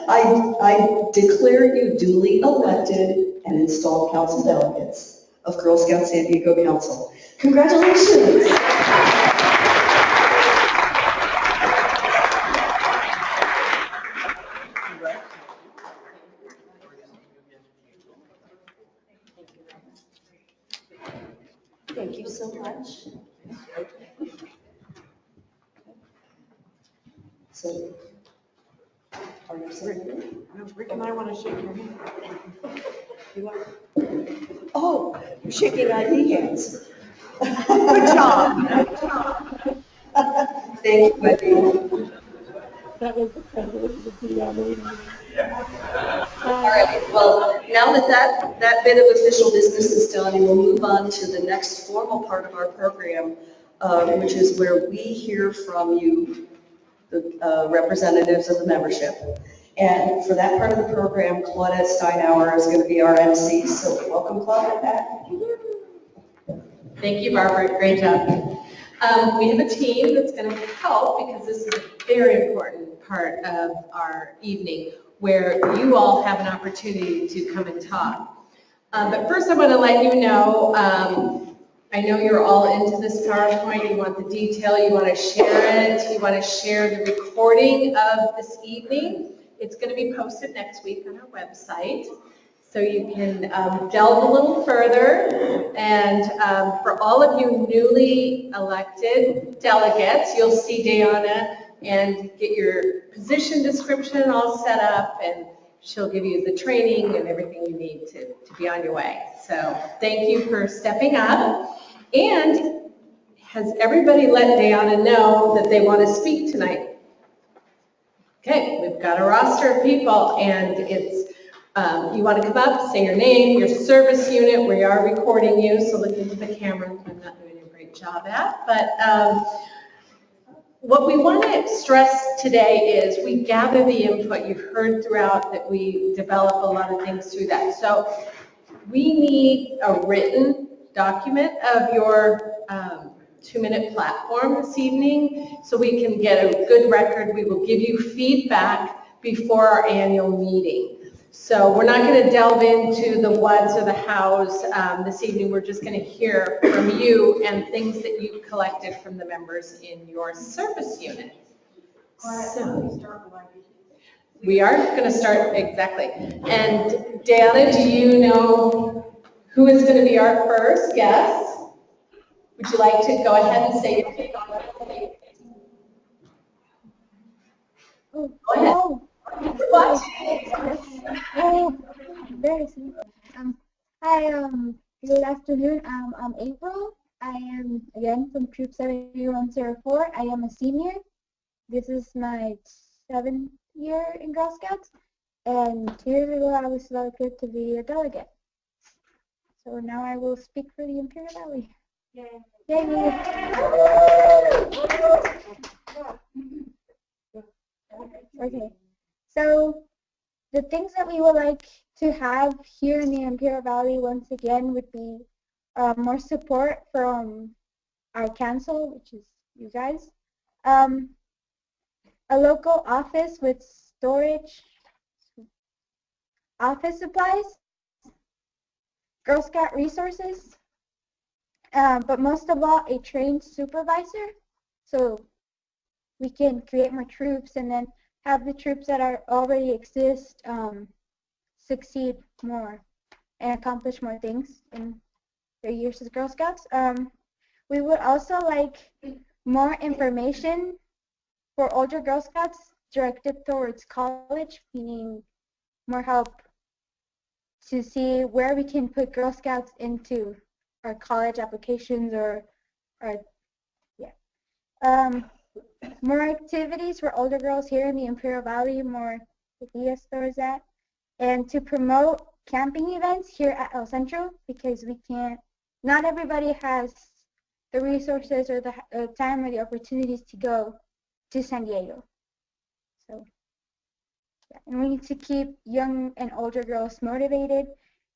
I declare you duly elected and installed council delegates of Girl Scouts San Diego Council. Congratulations. Thank you so much. So, are you saying? Rick and I want to shake your hand. You are? Oh, you're shaking ID hands. Good job. Thank you, Wendy. That was the privilege to be on the meeting. All right, well, now that bit of official business is done, we'll move on to the next formal part of our program, which is where we hear from you, the representatives of the membership. And for that part of the program, Claudette Steinauer is going to be our MC, so welcome, Claudette, back. Thank you, Barbara. Great job. We have a team that's going to help because this is a very important part of our evening where you all have an opportunity to come and talk. But first I want to let you know, I know you're all into this PowerPoint, you want the detail, you want to share it, you want to share the recording of this evening. It's going to be posted next week on our website. So you can delve a little further. And for all of you newly elected delegates, you'll see Dayana and get your position description all set up, and she'll give you the training and everything you need to be on your way. So thank you for stepping up. And has everybody let Dayana know that they want to speak tonight? Okay, we've got a roster of people, and it's you want to come up, say your name, your service unit. We are recording you, so look into the camera. I'm not doing a great job at, but what we want to stress today is we gather the input. You've heard throughout that we develop a lot of things through that. So we need a written document of your 2-minute platform this evening so we can get a good record. We will give you feedback before our annual meeting. So we're not going to delve into the whats or the hows this evening. We're just going to hear from you and things that you collected from the members in your service unit. So we are going to start, exactly. And Diana, do you know who is going to be our first guest? Would you like to go ahead and say your name? Oh, Go ahead. oh, embarrassing. Hi, good afternoon. I'm April. I am, again, from Troop 7104. I am a senior. This is my 7th year in Girl Scouts. And 2 years ago, I was selected to be a delegate. So now I will speak for the Imperial Valley. Yay. Okay. So the things that we would like to have here in the Imperial Valley once again would be more support from our council, which is you guys, a local office with storage, office supplies, Girl Scout resources, but most of all, a trained supervisor, so we can create more troops and then have the troops that are already exist succeed more and accomplish more things in their years as Girl Scouts. We would also like more information for older Girl Scouts directed towards college, meaning more help to see where we can put Girl Scouts into our college applications or more activities for older girls here in the Imperial Valley, more idea stores at, and to promote camping events here at El Centro, because we can't, not everybody has the resources or the time or the opportunities to go to San Diego. So, yeah. And we need to keep young and older girls motivated,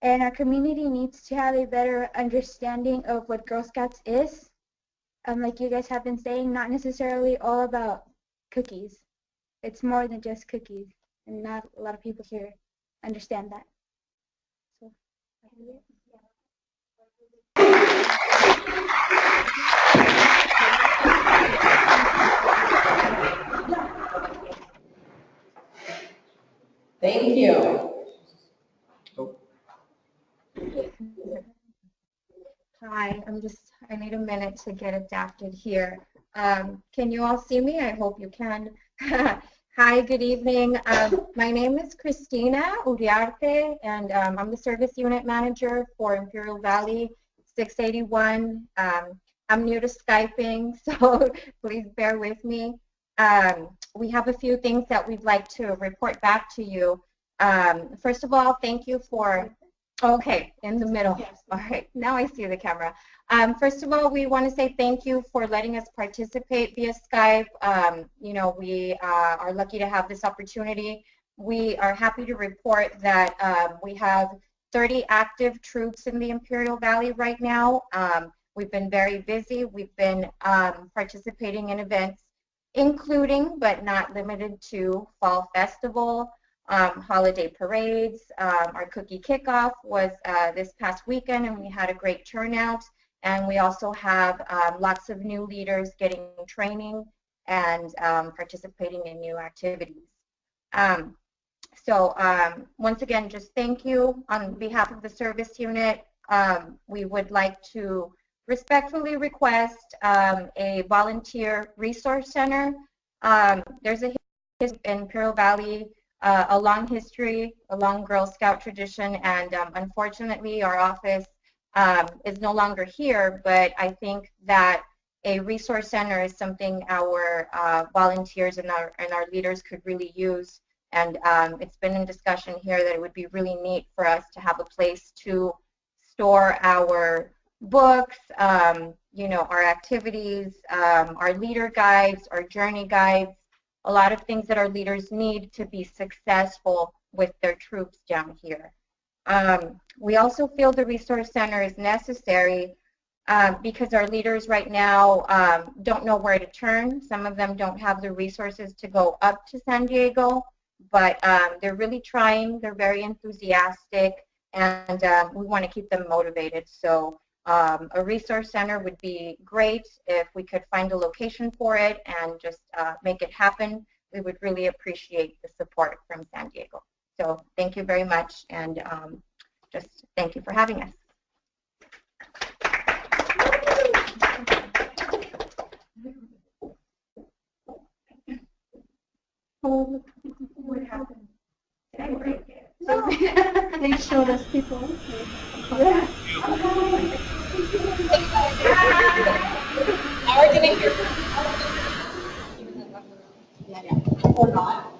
and our community needs to have a better understanding of what Girl Scouts is. Like you guys have been saying, not necessarily all about cookies. It's more than just cookies, and not a lot of people here understand that. So, Thank you. Hi, I need a minute to get adapted here. Can you all see me? I hope you can. Hi, good evening. My name is Cristina Uriarte, and I'm the service unit manager for Imperial Valley 681. I'm new to Skyping, so please bear with me. We have a few things that we'd like to report back to you. First of all, thank you for okay, in the middle. Yes. All right, now I see the camera. First of all, we want to say thank you for letting us participate via Skype. You know, we are lucky to have this opportunity. We are happy to report that we have 30 active troops in the Imperial Valley right now. We've been very busy. We've been participating in events, including but not limited to Fall Festival, holiday parades. Our cookie kickoff was this past weekend, and we had a great turnout. And we also have lots of new leaders getting training and participating in new activities. So once again, just thank you on behalf of the service unit. We would like to respectfully request a volunteer resource center. There's a history in Imperial Valley, a long history, a long Girl Scout tradition, and unfortunately our office is no longer here, but I think that a resource center is something our volunteers and our leaders could really use, and it's been in discussion here that it would be really neat for us to have a place to store our books, you know, our activities, our leader guides, our journey guides, a lot of things that our leaders need to be successful with their troops down here. We also feel the resource center is necessary because our leaders right now don't know where to turn. Some of them don't have the resources to go up to San Diego. but they're really trying. They're very enthusiastic, and we want to keep them motivated. So a resource center would be great if we could find a location for it and just make it happen. We would really appreciate the support from San Diego. So thank you very much, and just thank you for having us. What happened? Did I break it? No. They showed us people. Yeah. Now we're gonna hear. Or not.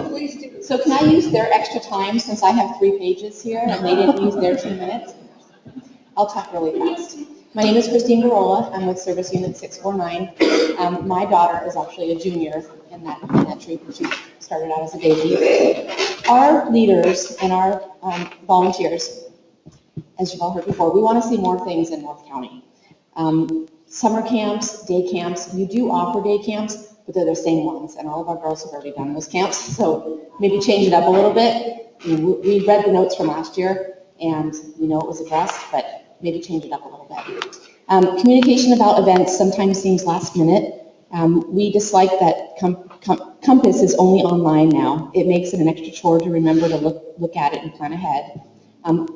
Please do. So can I use their extra time since I have 3 pages here and they didn't use their 2 minutes? I'll talk really fast. My name is Christine Barola. I'm with Service Unit 649. My daughter is actually a junior in that troop. She started out as a baby. Our leaders and our volunteers, as you've all heard before, we want to see more things in North County. Summer camps, day camps, you do offer day camps, but they're the same ones, and all of our girls have already done those camps, so maybe change it up a little bit. We read the notes from last year, and we know it was addressed, but maybe change it up a little bit. Communication about events sometimes seems last minute. We dislike that Compass is only online now. It makes it an extra chore to remember to look at it and plan ahead.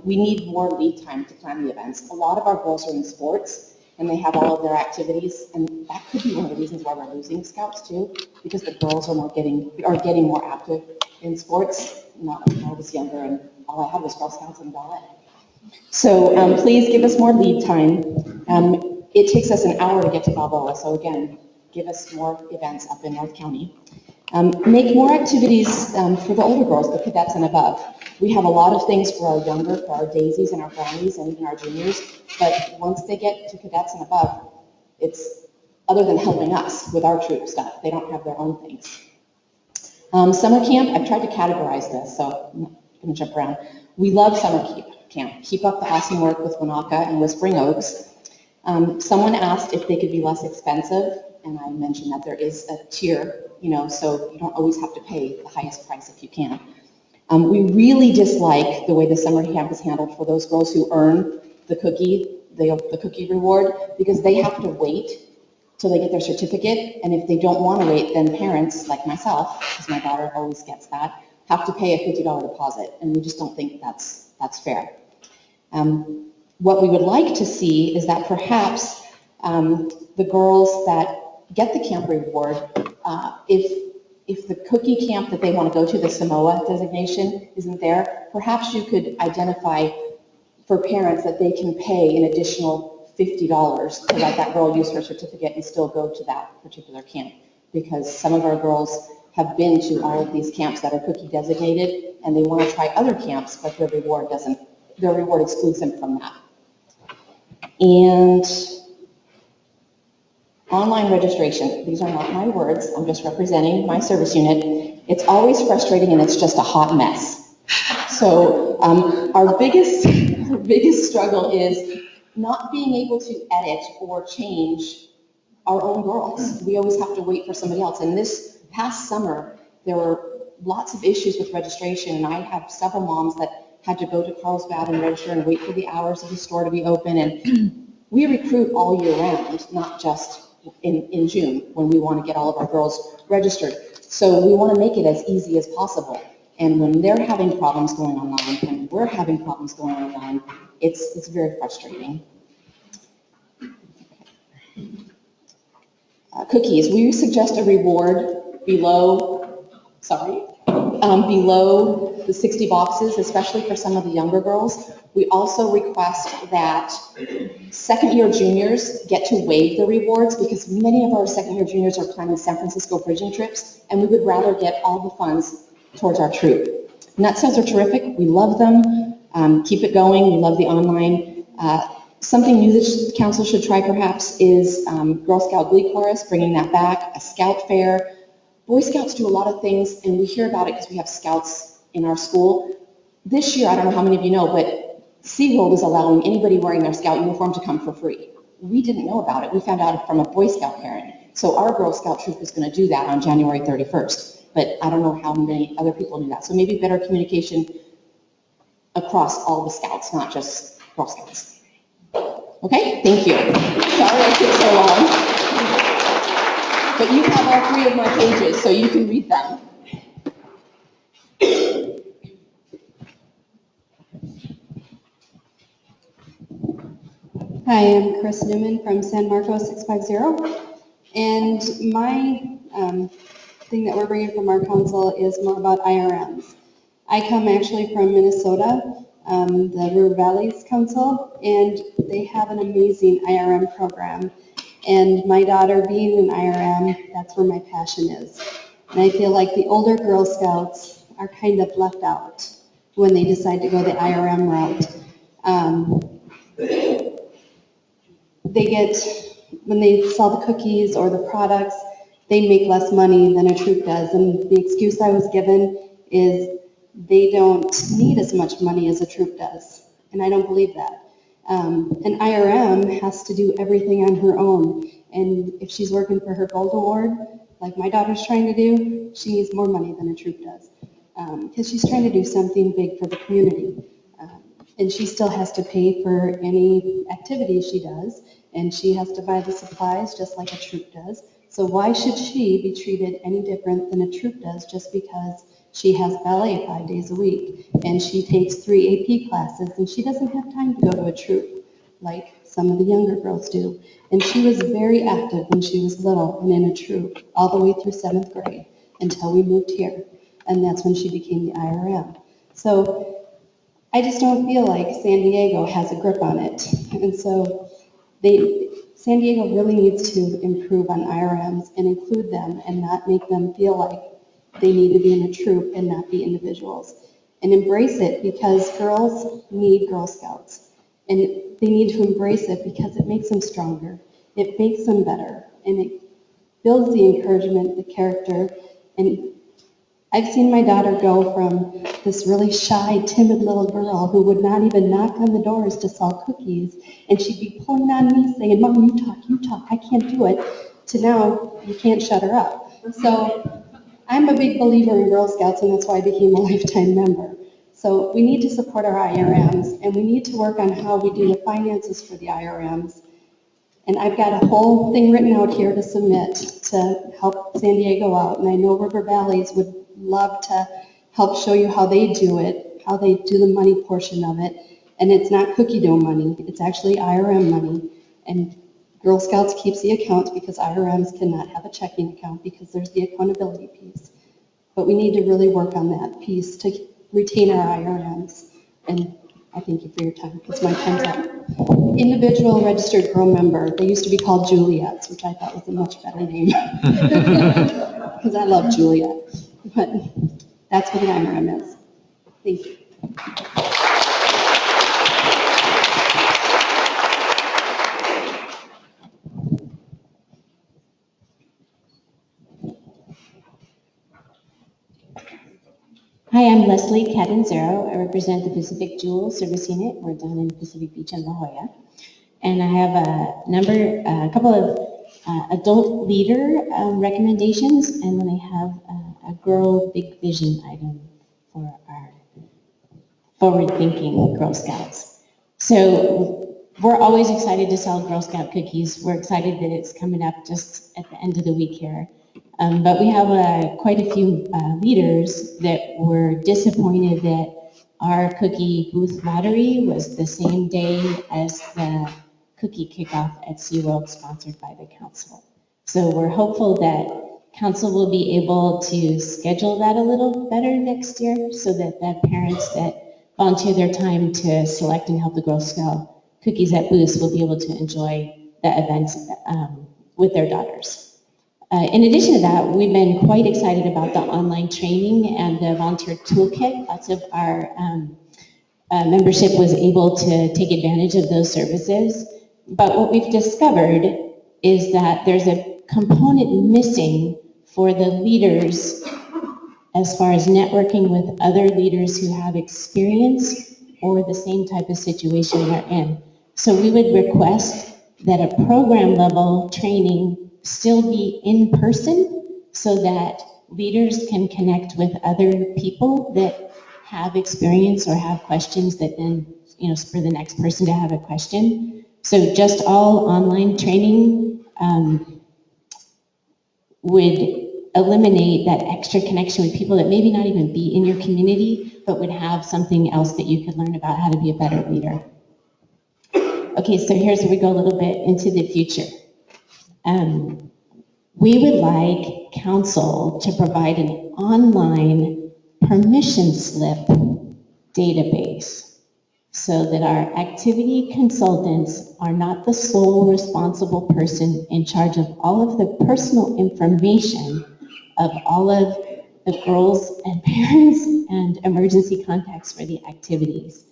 We need more lead time to plan the events. A lot of our girls are in sports, and they have all of their activities, and that could be one of the reasons why we're losing scouts too, because the girls are getting more active in sports. Not when I was younger, and all I had was Girl Scouts and ballet. So please give us more lead time. It takes us an hour to get to Balboa, so again, give us more events up in North County. Make more activities for the older girls, the cadets and above. We have a lot of things for our younger, for our daisies and our brownies and even our juniors, but once they get to cadets and above, it's other than helping us with our troop stuff. They don't have their own things. Summer camp, I've tried to categorize this, so I'm going to jump around. We love summer camp. Keep up the awesome work with Winnetka and Whispering Oaks. Someone asked if they could be less expensive, and I mentioned that there is a tier, so you don't always have to pay the highest price if you can. We really dislike the way the summer camp is handled for those girls who earn the cookie reward, because they have to wait till they get their certificate, and if they don't want to wait, then parents, like myself, because my daughter always gets that, have to pay a $50 deposit, and we just don't think that's fair. What we would like to see is that perhaps the girls that get the camp reward, if the cookie camp that they want to go to, the Samoa designation, isn't there, perhaps you could identify for parents that they can pay an additional $50 to let that girl use her certificate and still go to that particular camp. Because some of our girls have been to all of these camps that are cookie designated, and they want to try other camps, but their reward excludes them from that. And online registration. These are not my words. I'm just representing my service unit. It's always frustrating, and it's just a hot mess. So our biggest struggle is not being able to edit or change our own girls. We always have to wait for somebody else. And this past summer, there were lots of issues with registration, and I have several moms that had to go to Carlsbad and register and wait for the hours of the store to be open. And we recruit all year round, not just in June when we want to get all of our girls registered. So we want to make it as easy as possible. And when they're having problems going online and we're having problems going online, it's very frustrating. Cookies. We suggest a reward below the 60 boxes, especially for some of the younger girls. We also request that second-year juniors get to waive the rewards, because many of our second-year juniors are planning San Francisco bridging trips, and we would rather get all the funds towards our troop. Nut sales are terrific. We love them. Keep it going. We love the online. Something new that council should try perhaps is Girl Scout Glee Chorus, bringing that back, a scout fair. Boy Scouts do a lot of things, and we hear about it because we have scouts in our school. This year, I don't know how many of you know, but SeaWorld is allowing anybody wearing their scout uniform to come for free. We didn't know about it. We found out from a Boy Scout parent. So our Girl Scout troop is going to do that on January 31st. but I don't know how many other people do that. So maybe better communication across all the scouts, not just Girl Scouts. Okay, thank you. Sorry I took so long. But you have all 3 of my pages, so you can read them. Hi, I'm Chris Newman from San Marcos 650. And my thing that we're bringing from our council is more about IRMs. I come actually from Minnesota, the River Valleys Council, and they have an amazing IRM program. And my daughter being an IRM, that's where my passion is. And I feel like the older Girl Scouts are kind of left out when they decide to go the IRM route. They get, when they sell the cookies or the products, they make less money than a troop does. And the excuse I was given is they don't need as much money as a troop does. And I don't believe that. An IRM has to do everything on her own. And if she's working for her gold award, like my daughter's trying to do, she needs more money than a troop does. Because she's trying to do something big for the community. And she still has to pay for any activities she does. And she has to buy the supplies just like a troop does. So why should she be treated any different than a troop does just because she has ballet 5 days a week and she takes 3 AP classes and she doesn't have time to go to a troop like some of the younger girls do. And she was very active when she was little and in a troop all the way through 7th grade until we moved here. And that's when she became the IRM. So I just don't feel like San Diego has a grip on it. And so San Diego really needs to improve on IRMs and include them and not make them feel like they need to be in a troop and not be individuals. And embrace it because girls need Girl Scouts. And they need to embrace it because it makes them stronger. It makes them better. And it builds the encouragement, the character. And I've seen my daughter go from this really shy, timid little girl who would not even knock on the doors to sell cookies, and she'd be pulling on me saying, Mom, you talk, I can't do it, to now, you can't shut her up. So I'm a big believer in Girl Scouts, and that's why I became a lifetime member. So we need to support our IRMs, and we need to work on how we do the finances for the IRMs. And I've got a whole thing written out here to submit to help San Diego out, and I know River Valleys would love to help show you how they do it, how they do the money portion of it. And it's not cookie dough money, it's actually IRM money. And Girl Scouts keeps the accounts because IRMs cannot have a checking account because there's the accountability piece. But we need to really work on that piece to retain our IRMs. And I thank you for your time, because my time's up. Individual registered girl member, they used to be called Juliets, which I thought was a much better name. Because I love Juliet. But that's what an IRM is. Thank you. Hi, I'm Leslie Catanzaro. I represent the Pacific Jewel Service Unit. We're down in Pacific Beach and La Jolla. And I have a couple of adult leader recommendations, and then I have a girl big vision item for our forward-thinking Girl Scouts. So we're always excited to sell Girl Scout cookies. We're excited that it's coming up just at the end of the week here. But we have quite a few leaders that were disappointed that our cookie booth lottery was the same day as the cookie kickoff at SeaWorld sponsored by the council. So we're hopeful that council will be able to schedule that a little better next year so that the parents that volunteer their time to select and help the Girl Scout cookies at booths will be able to enjoy the events with their daughters. In addition to that, we've been quite excited about the online training and the volunteer toolkit. Lots of our membership was able to take advantage of those services. But what we've discovered is that there's a component missing for the leaders as far as networking with other leaders who have experience or the same type of situation they're in. So we would request that a program level training still be in person so that leaders can connect with other people that have experience or have questions that then, spur the next person to have a question. So just all online training would eliminate that extra connection with people that maybe not even be in your community, but would have something else that you could learn about how to be a better leader. Okay, so here's where we go a little bit into the future. We would like council to provide an online permission slip database so that our activity consultants are not the sole responsible person in charge of all of the personal information of all of the girls and parents and emergency contacts for the activities.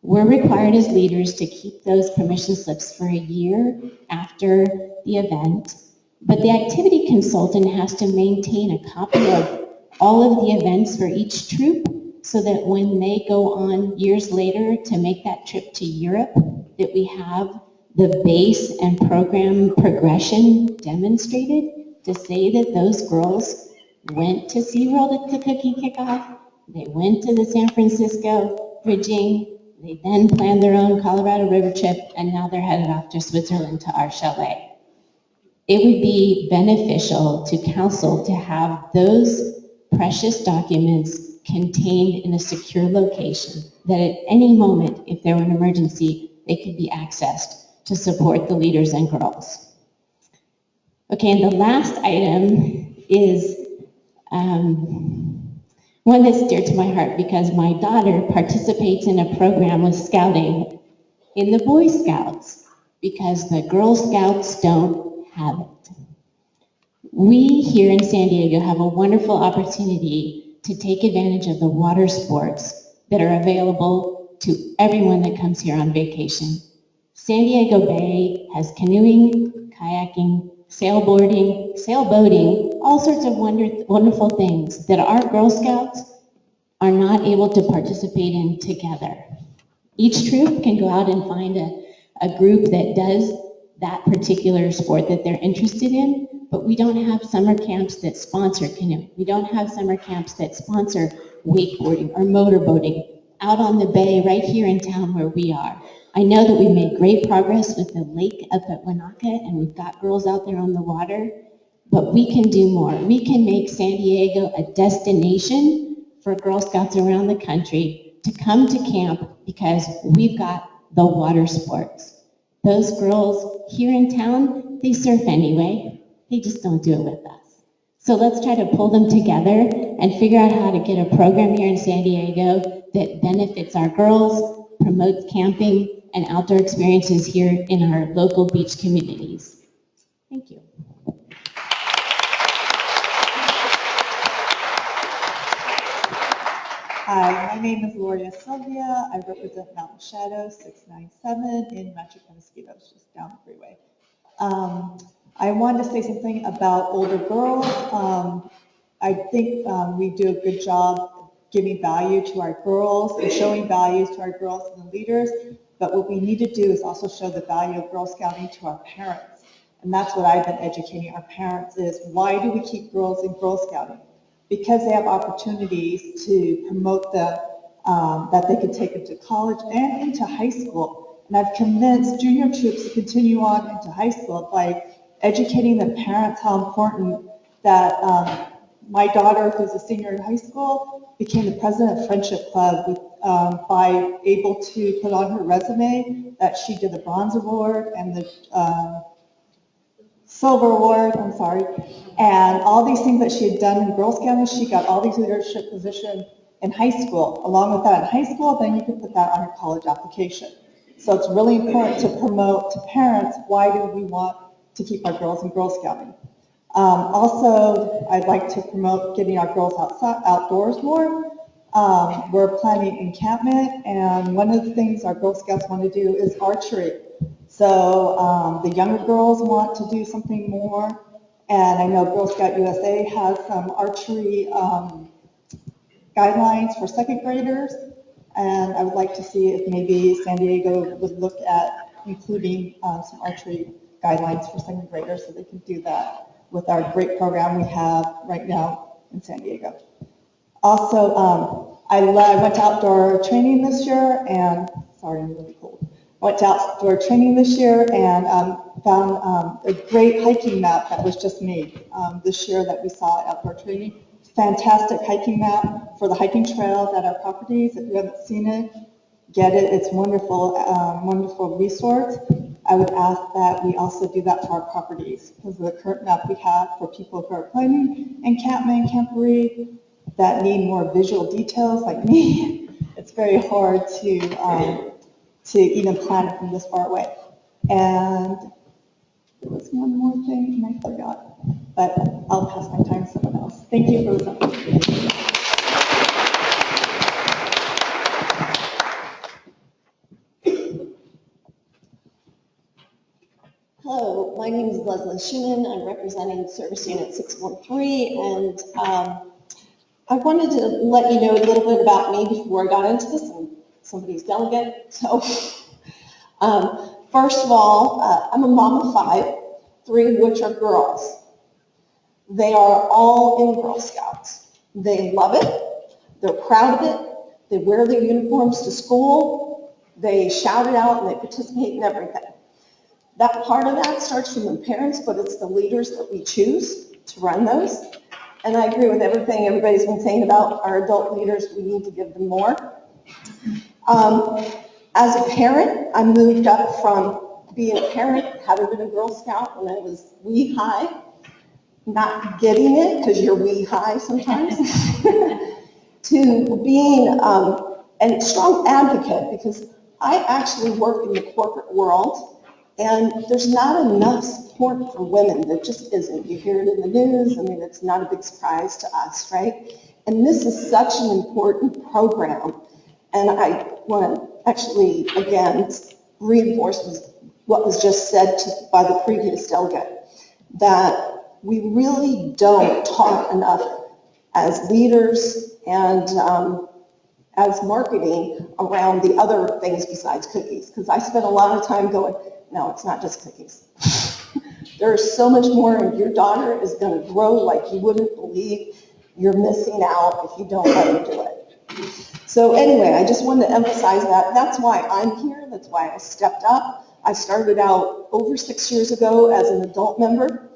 We're required as leaders to keep those permission slips for a year after the event, but the activity consultant has to maintain a copy of all of the events for each troop so that when they go on years later to make that trip to Europe, that we have the base and program progression demonstrated to say that those girls went to SeaWorld at the cookie kickoff, they went to the San Francisco bridging, they then planned their own Colorado River trip, and now they're headed off to Switzerland to our chalet. It would be beneficial to council to have those precious documents contained in a secure location that at any moment, if there were an emergency, they could be accessed to support the leaders and girls. Okay, and the last item is one that's dear to my heart because my daughter participates in a program with scouting in the Boy Scouts because the Girl Scouts don't have it. We here in San Diego have a wonderful opportunity to take advantage of the water sports that are available to everyone that comes here on vacation. San Diego Bay has canoeing, kayaking, sailboating, all sorts of wonderful things that our Girl Scouts are not able to participate in together. Each troop can go out and find a group that does that particular sport that they're interested in, but we don't have summer camps that sponsor canoeing. We don't have summer camps that sponsor wakeboarding or motorboating out on the bay right here in town where we are. I know that we've made great progress with the lake up at Wanaka, and we've got girls out there on the water, but we can do more. We can make San Diego a destination for Girl Scouts around the country to come to camp because we've got the water sports. Those girls here in town, they surf anyway. They just don't do it with us. So let's try to pull them together and figure out how to get a program here in San Diego that benefits our girls, promotes camping and outdoor experiences here in our local beach communities. Thank you. Hi, my name is Gloria Sylvia. I represent Mountain Shadow 697 in Rancho Penasquitos, just down the freeway. I wanted to say something about older girls. I think we do a good job giving value to our girls and showing values to our girls and the leaders, but what we need to do is also show the value of Girl Scouting to our parents. And that's what I've been educating our parents is, why do we keep girls in Girl Scouting? Because they have opportunities to promote them, that they can take them to college and into high school. And I've convinced junior troops to continue on into high school by educating the parents how important that my daughter, who's a senior in high school, became the president of Friendship Club with, by able to put on her resume that she did the bronze award and the silver award, I'm sorry, and all these things that she had done in Girl Scouting, she got all these leadership positions in high school. Along with that in high school, then you can put that on your college application. So it's really important to promote to parents, why do we want to keep our girls in Girl Scouting? Also, I'd like to promote getting our girls outdoors more. We're planning encampment, and one of the things our Girl Scouts want to do is archery. So the younger girls want to do something more, and I know Girl Scout USA has some archery guidelines for second graders, and I would like to see if maybe San Diego would look at including some archery guidelines for second graders so they can do that with our great program we have right now in San Diego. Also, I went to outdoor training this year and, sorry, I'm really cold. I went to outdoor training this year and found a great hiking map that was just made this year that we saw at outdoor training. Fantastic hiking map for the hiking trails at our properties. If you haven't seen it, get it. It's wonderful, wonderful resource. I would ask that we also do that for our properties because of the current map we have for people who are planning encampment, camporee, that need more visual details like me. It's very hard to even plan it from this far away. And there was one more thing and I forgot, but I'll pass my time to someone else. Thank you for listening. Hello, my name is Leslie Schumann. I'm representing Service Unit 613, and I wanted to let you know a little bit about me before I got into this. I'm somebody's delegate. So, first of all, I'm a mom of 5, 3 of which are girls. They are all in Girl Scouts. They love it. They're proud of it. They wear their uniforms to school. They shout it out and they participate in everything. That part of that starts from the parents, but it's the leaders that we choose to run those. And I agree with everything everybody's been saying about our adult leaders. We need to give them more. As a parent, I moved up from being a parent, having been a Girl Scout when I was wee high, not getting it because you're wee high sometimes, to being a strong advocate because I actually work in the corporate world. And there's not enough support for women. There just isn't. You hear it in the news. I mean, it's not a big surprise to us, right? And this is such an important program. And I want to actually, again, reinforce what was just said by the previous delegate, that we really don't talk enough as leaders and as marketing around the other things besides cookies. Because I spent a lot of time going, no, it's not just cookies. There's so much more, and your daughter is going to grow like you wouldn't believe. You're missing out if you don't let her do it. So anyway, I just wanted to emphasize that. That's why I'm here. That's why I stepped up. I started out over 6 years ago as an adult member,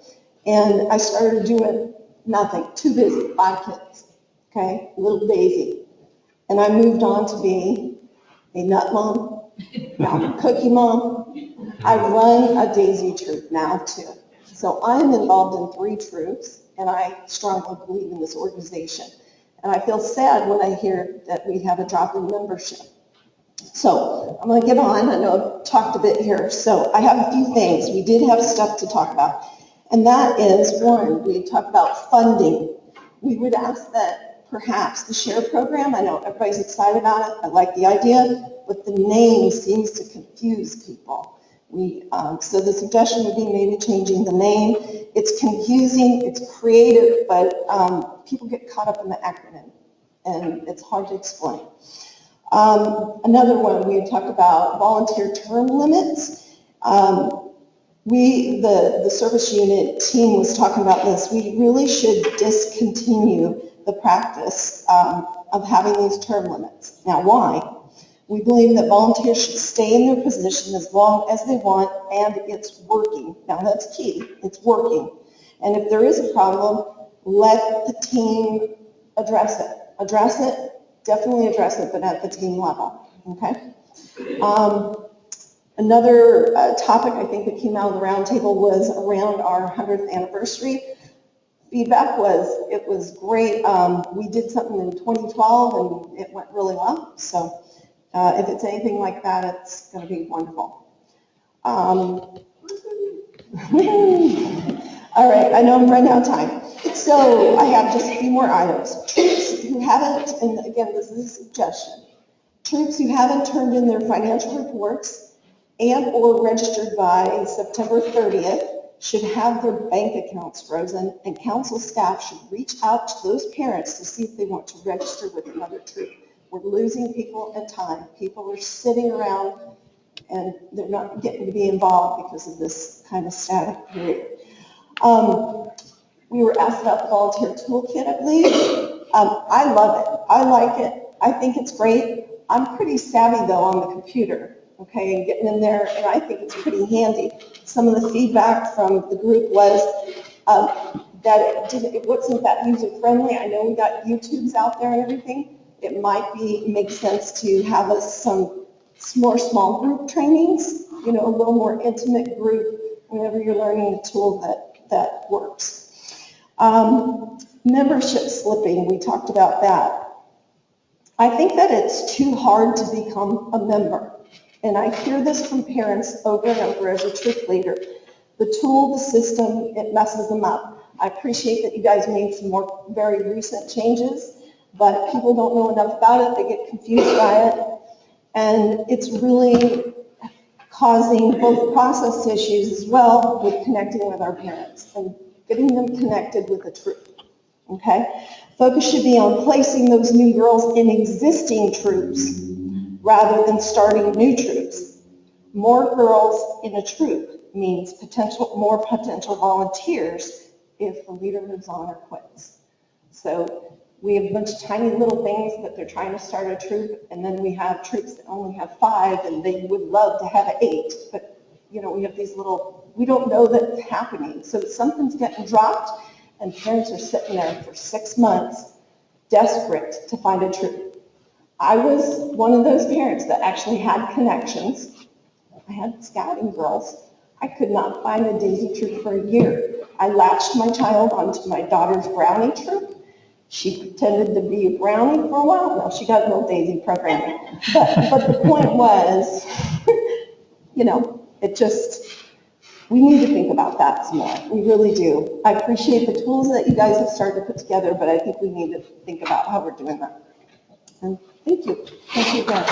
and I started doing nothing. Too busy, 5 kids, okay, little Daisy. And I moved on to being a nut mom, now cookie mom. I run a Daisy troop now too. So I'm involved in 3 troops, and I strongly believe in this organization. And I feel sad when I hear that we have a drop in membership. So I'm going to get on. I know I've talked a bit here. So I have a few things. We did have stuff to talk about. And that is, one, we talked about funding. We would ask that perhaps the SHARE program, I know everybody's excited about it. I like the idea, but the name seems to confuse people. So the suggestion would be maybe changing the name. It's confusing, it's creative, but people get caught up in the acronym, and it's hard to explain. Another one, we talked about volunteer term limits. The service unit team was talking about this. We really should discontinue the practice of having these term limits. Now, why? We believe that volunteers should stay in their position as long as they want, and it's working. Now, that's key. It's working. And if there is a problem, let the team address it. Address it, definitely address it, but at the team level, okay? Another topic I think that came out of the roundtable was around our 100th anniversary. Feedback was, it was great. We did something in 2012 and it went really well. So if it's anything like that, it's going to be wonderful. All right, I know I'm running out of time. So I have just a few more items. Troops who haven't, and again, this is a suggestion, troops who haven't turned in their financial reports and or registered by September 30th should have their bank accounts frozen, and council staff should reach out to those parents to see if they want to register with another troop. We're losing people in time. People are sitting around and they're not getting to be involved because of this kind of static period. We were asked about the volunteer toolkit, I believe. I love it. I like it. I think it's great. I'm pretty savvy though on the computer, okay, and getting in there, and I think it's pretty handy. Some of the feedback from the group was that it wasn't that user friendly. I know we got YouTubes out there and everything. It might make sense to have some more small group trainings, a little more intimate group whenever you're learning a tool that works. Membership slipping, we talked about that. I think that it's too hard to become a member. And I hear this from parents over and over as a troop leader. The tool, the system, it messes them up. I appreciate that you guys made some more very recent changes, but people don't know enough about it. They get confused by it. And it's really causing both process issues as well with connecting with our parents and getting them connected with the troop. Okay? Focus should be on placing those new girls in existing troops rather than starting new troops. More girls in a troop means more potential volunteers if the leader moves on or quits. So we have a bunch of tiny little things that they're trying to start a troop, and then we have troops that only have 5 and they would love to have 8, but we have these little, we don't know that it's happening. So something's getting dropped and parents are sitting there for 6 months desperate to find a troop. I was one of those parents that actually had connections. I had scouting girls. I could not find a Daisy troop for a year. I latched my child onto my daughter's Brownie troop. She pretended to be a Brownie for a while. Now she got a little Daisy program. But the point was, it just, we need to think about that some more. We really do. I appreciate the tools that you guys have started to put together, but I think we need to think about how we're doing that. And thank you. Thank you again.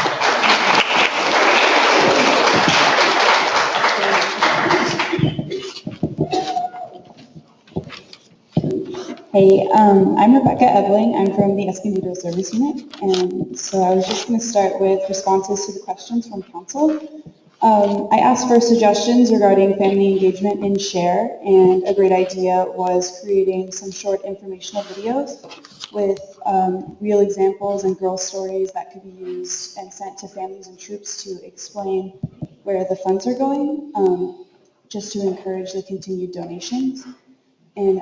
Hey, I'm Rebecca Ebling. I'm from the Escondido Service Unit, and so I was just going to start with responses to the questions from council. I asked for suggestions regarding family engagement in Share, and a great idea was creating some short informational videos with real examples and girl stories that could be used and sent to families and troops to explain where the funds are going, just to encourage the continued donations. And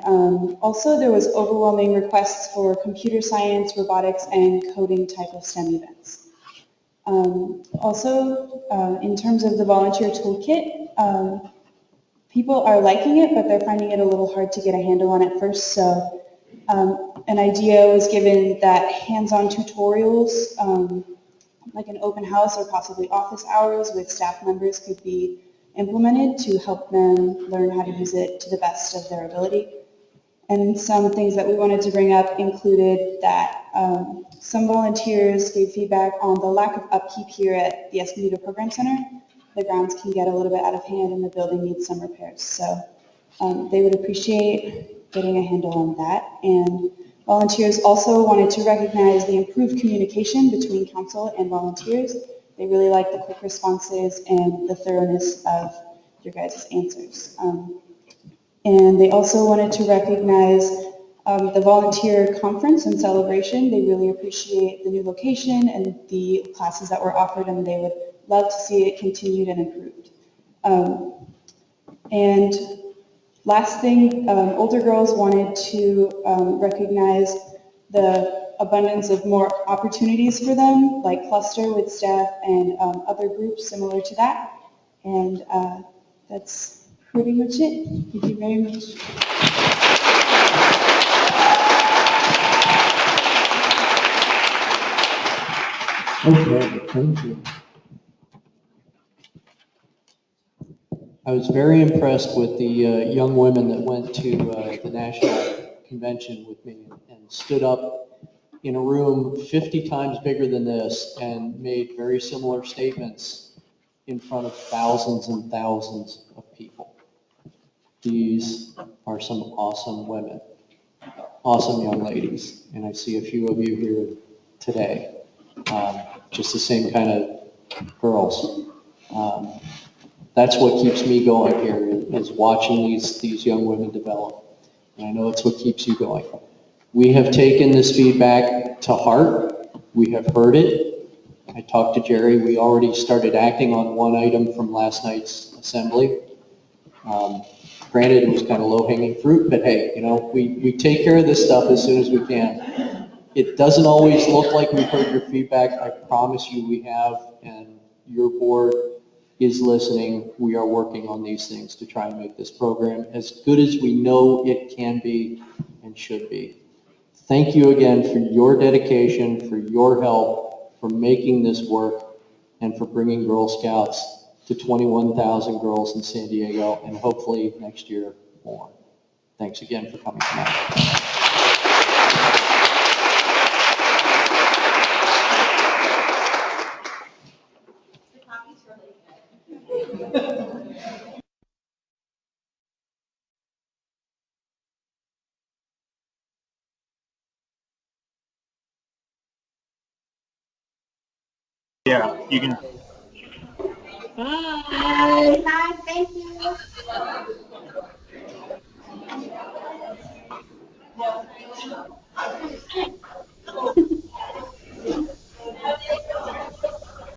also there was overwhelming requests for computer science, robotics, and coding type of STEM events. In terms of the volunteer toolkit, people are liking it, but they're finding it a little hard to get a handle on at first. So an idea was given that hands-on tutorials, like an open house or possibly office hours with staff members, could be implemented to help them learn how to use it to the best of their ability. And some things that we wanted to bring up included that some volunteers gave feedback on the lack of upkeep here at the Escondido Program Center. The grounds can get a little bit out of hand and the building needs some repairs. So they would appreciate getting a handle on that. And volunteers also wanted to recognize the improved communication between council and volunteers. They really liked the quick responses and the thoroughness of your guys' answers. And they also wanted to recognize the volunteer conference and celebration. They really appreciate the new location and the classes that were offered, and they would love to see it continued and improved. And last thing, older girls wanted to recognize the abundance of more opportunities for them, like cluster with staff and other groups similar to that. And that's pretty much it. Thank you very much. Okay, thank you. I was very impressed with the young women that went to the national convention with me and stood up in a room 50 times bigger than this and made very similar statements in front of thousands and thousands of people. These are some awesome women, awesome young ladies, and I see a few of you here today. Just the same kind of girls. That's what keeps me going here, is watching these young women develop. And I know it's what keeps you going. We have taken this feedback to heart. We have heard it. I talked to Jerry. We already started acting on one item from last night's assembly. Granted, it was kind of low-hanging fruit, but hey, you know, we take care of this stuff as soon as we can. It doesn't always look like we've heard your feedback. I promise you we have, and your board is listening. We are working on these things to try and make this program as good as we know it can be and should be. Thank you again for your dedication, for your help, for making this work, and for bringing Girl Scouts to 21,000 girls in San Diego, and hopefully next year more. Thanks again for coming tonight. Yeah, you can. Hi. Hi, thank you.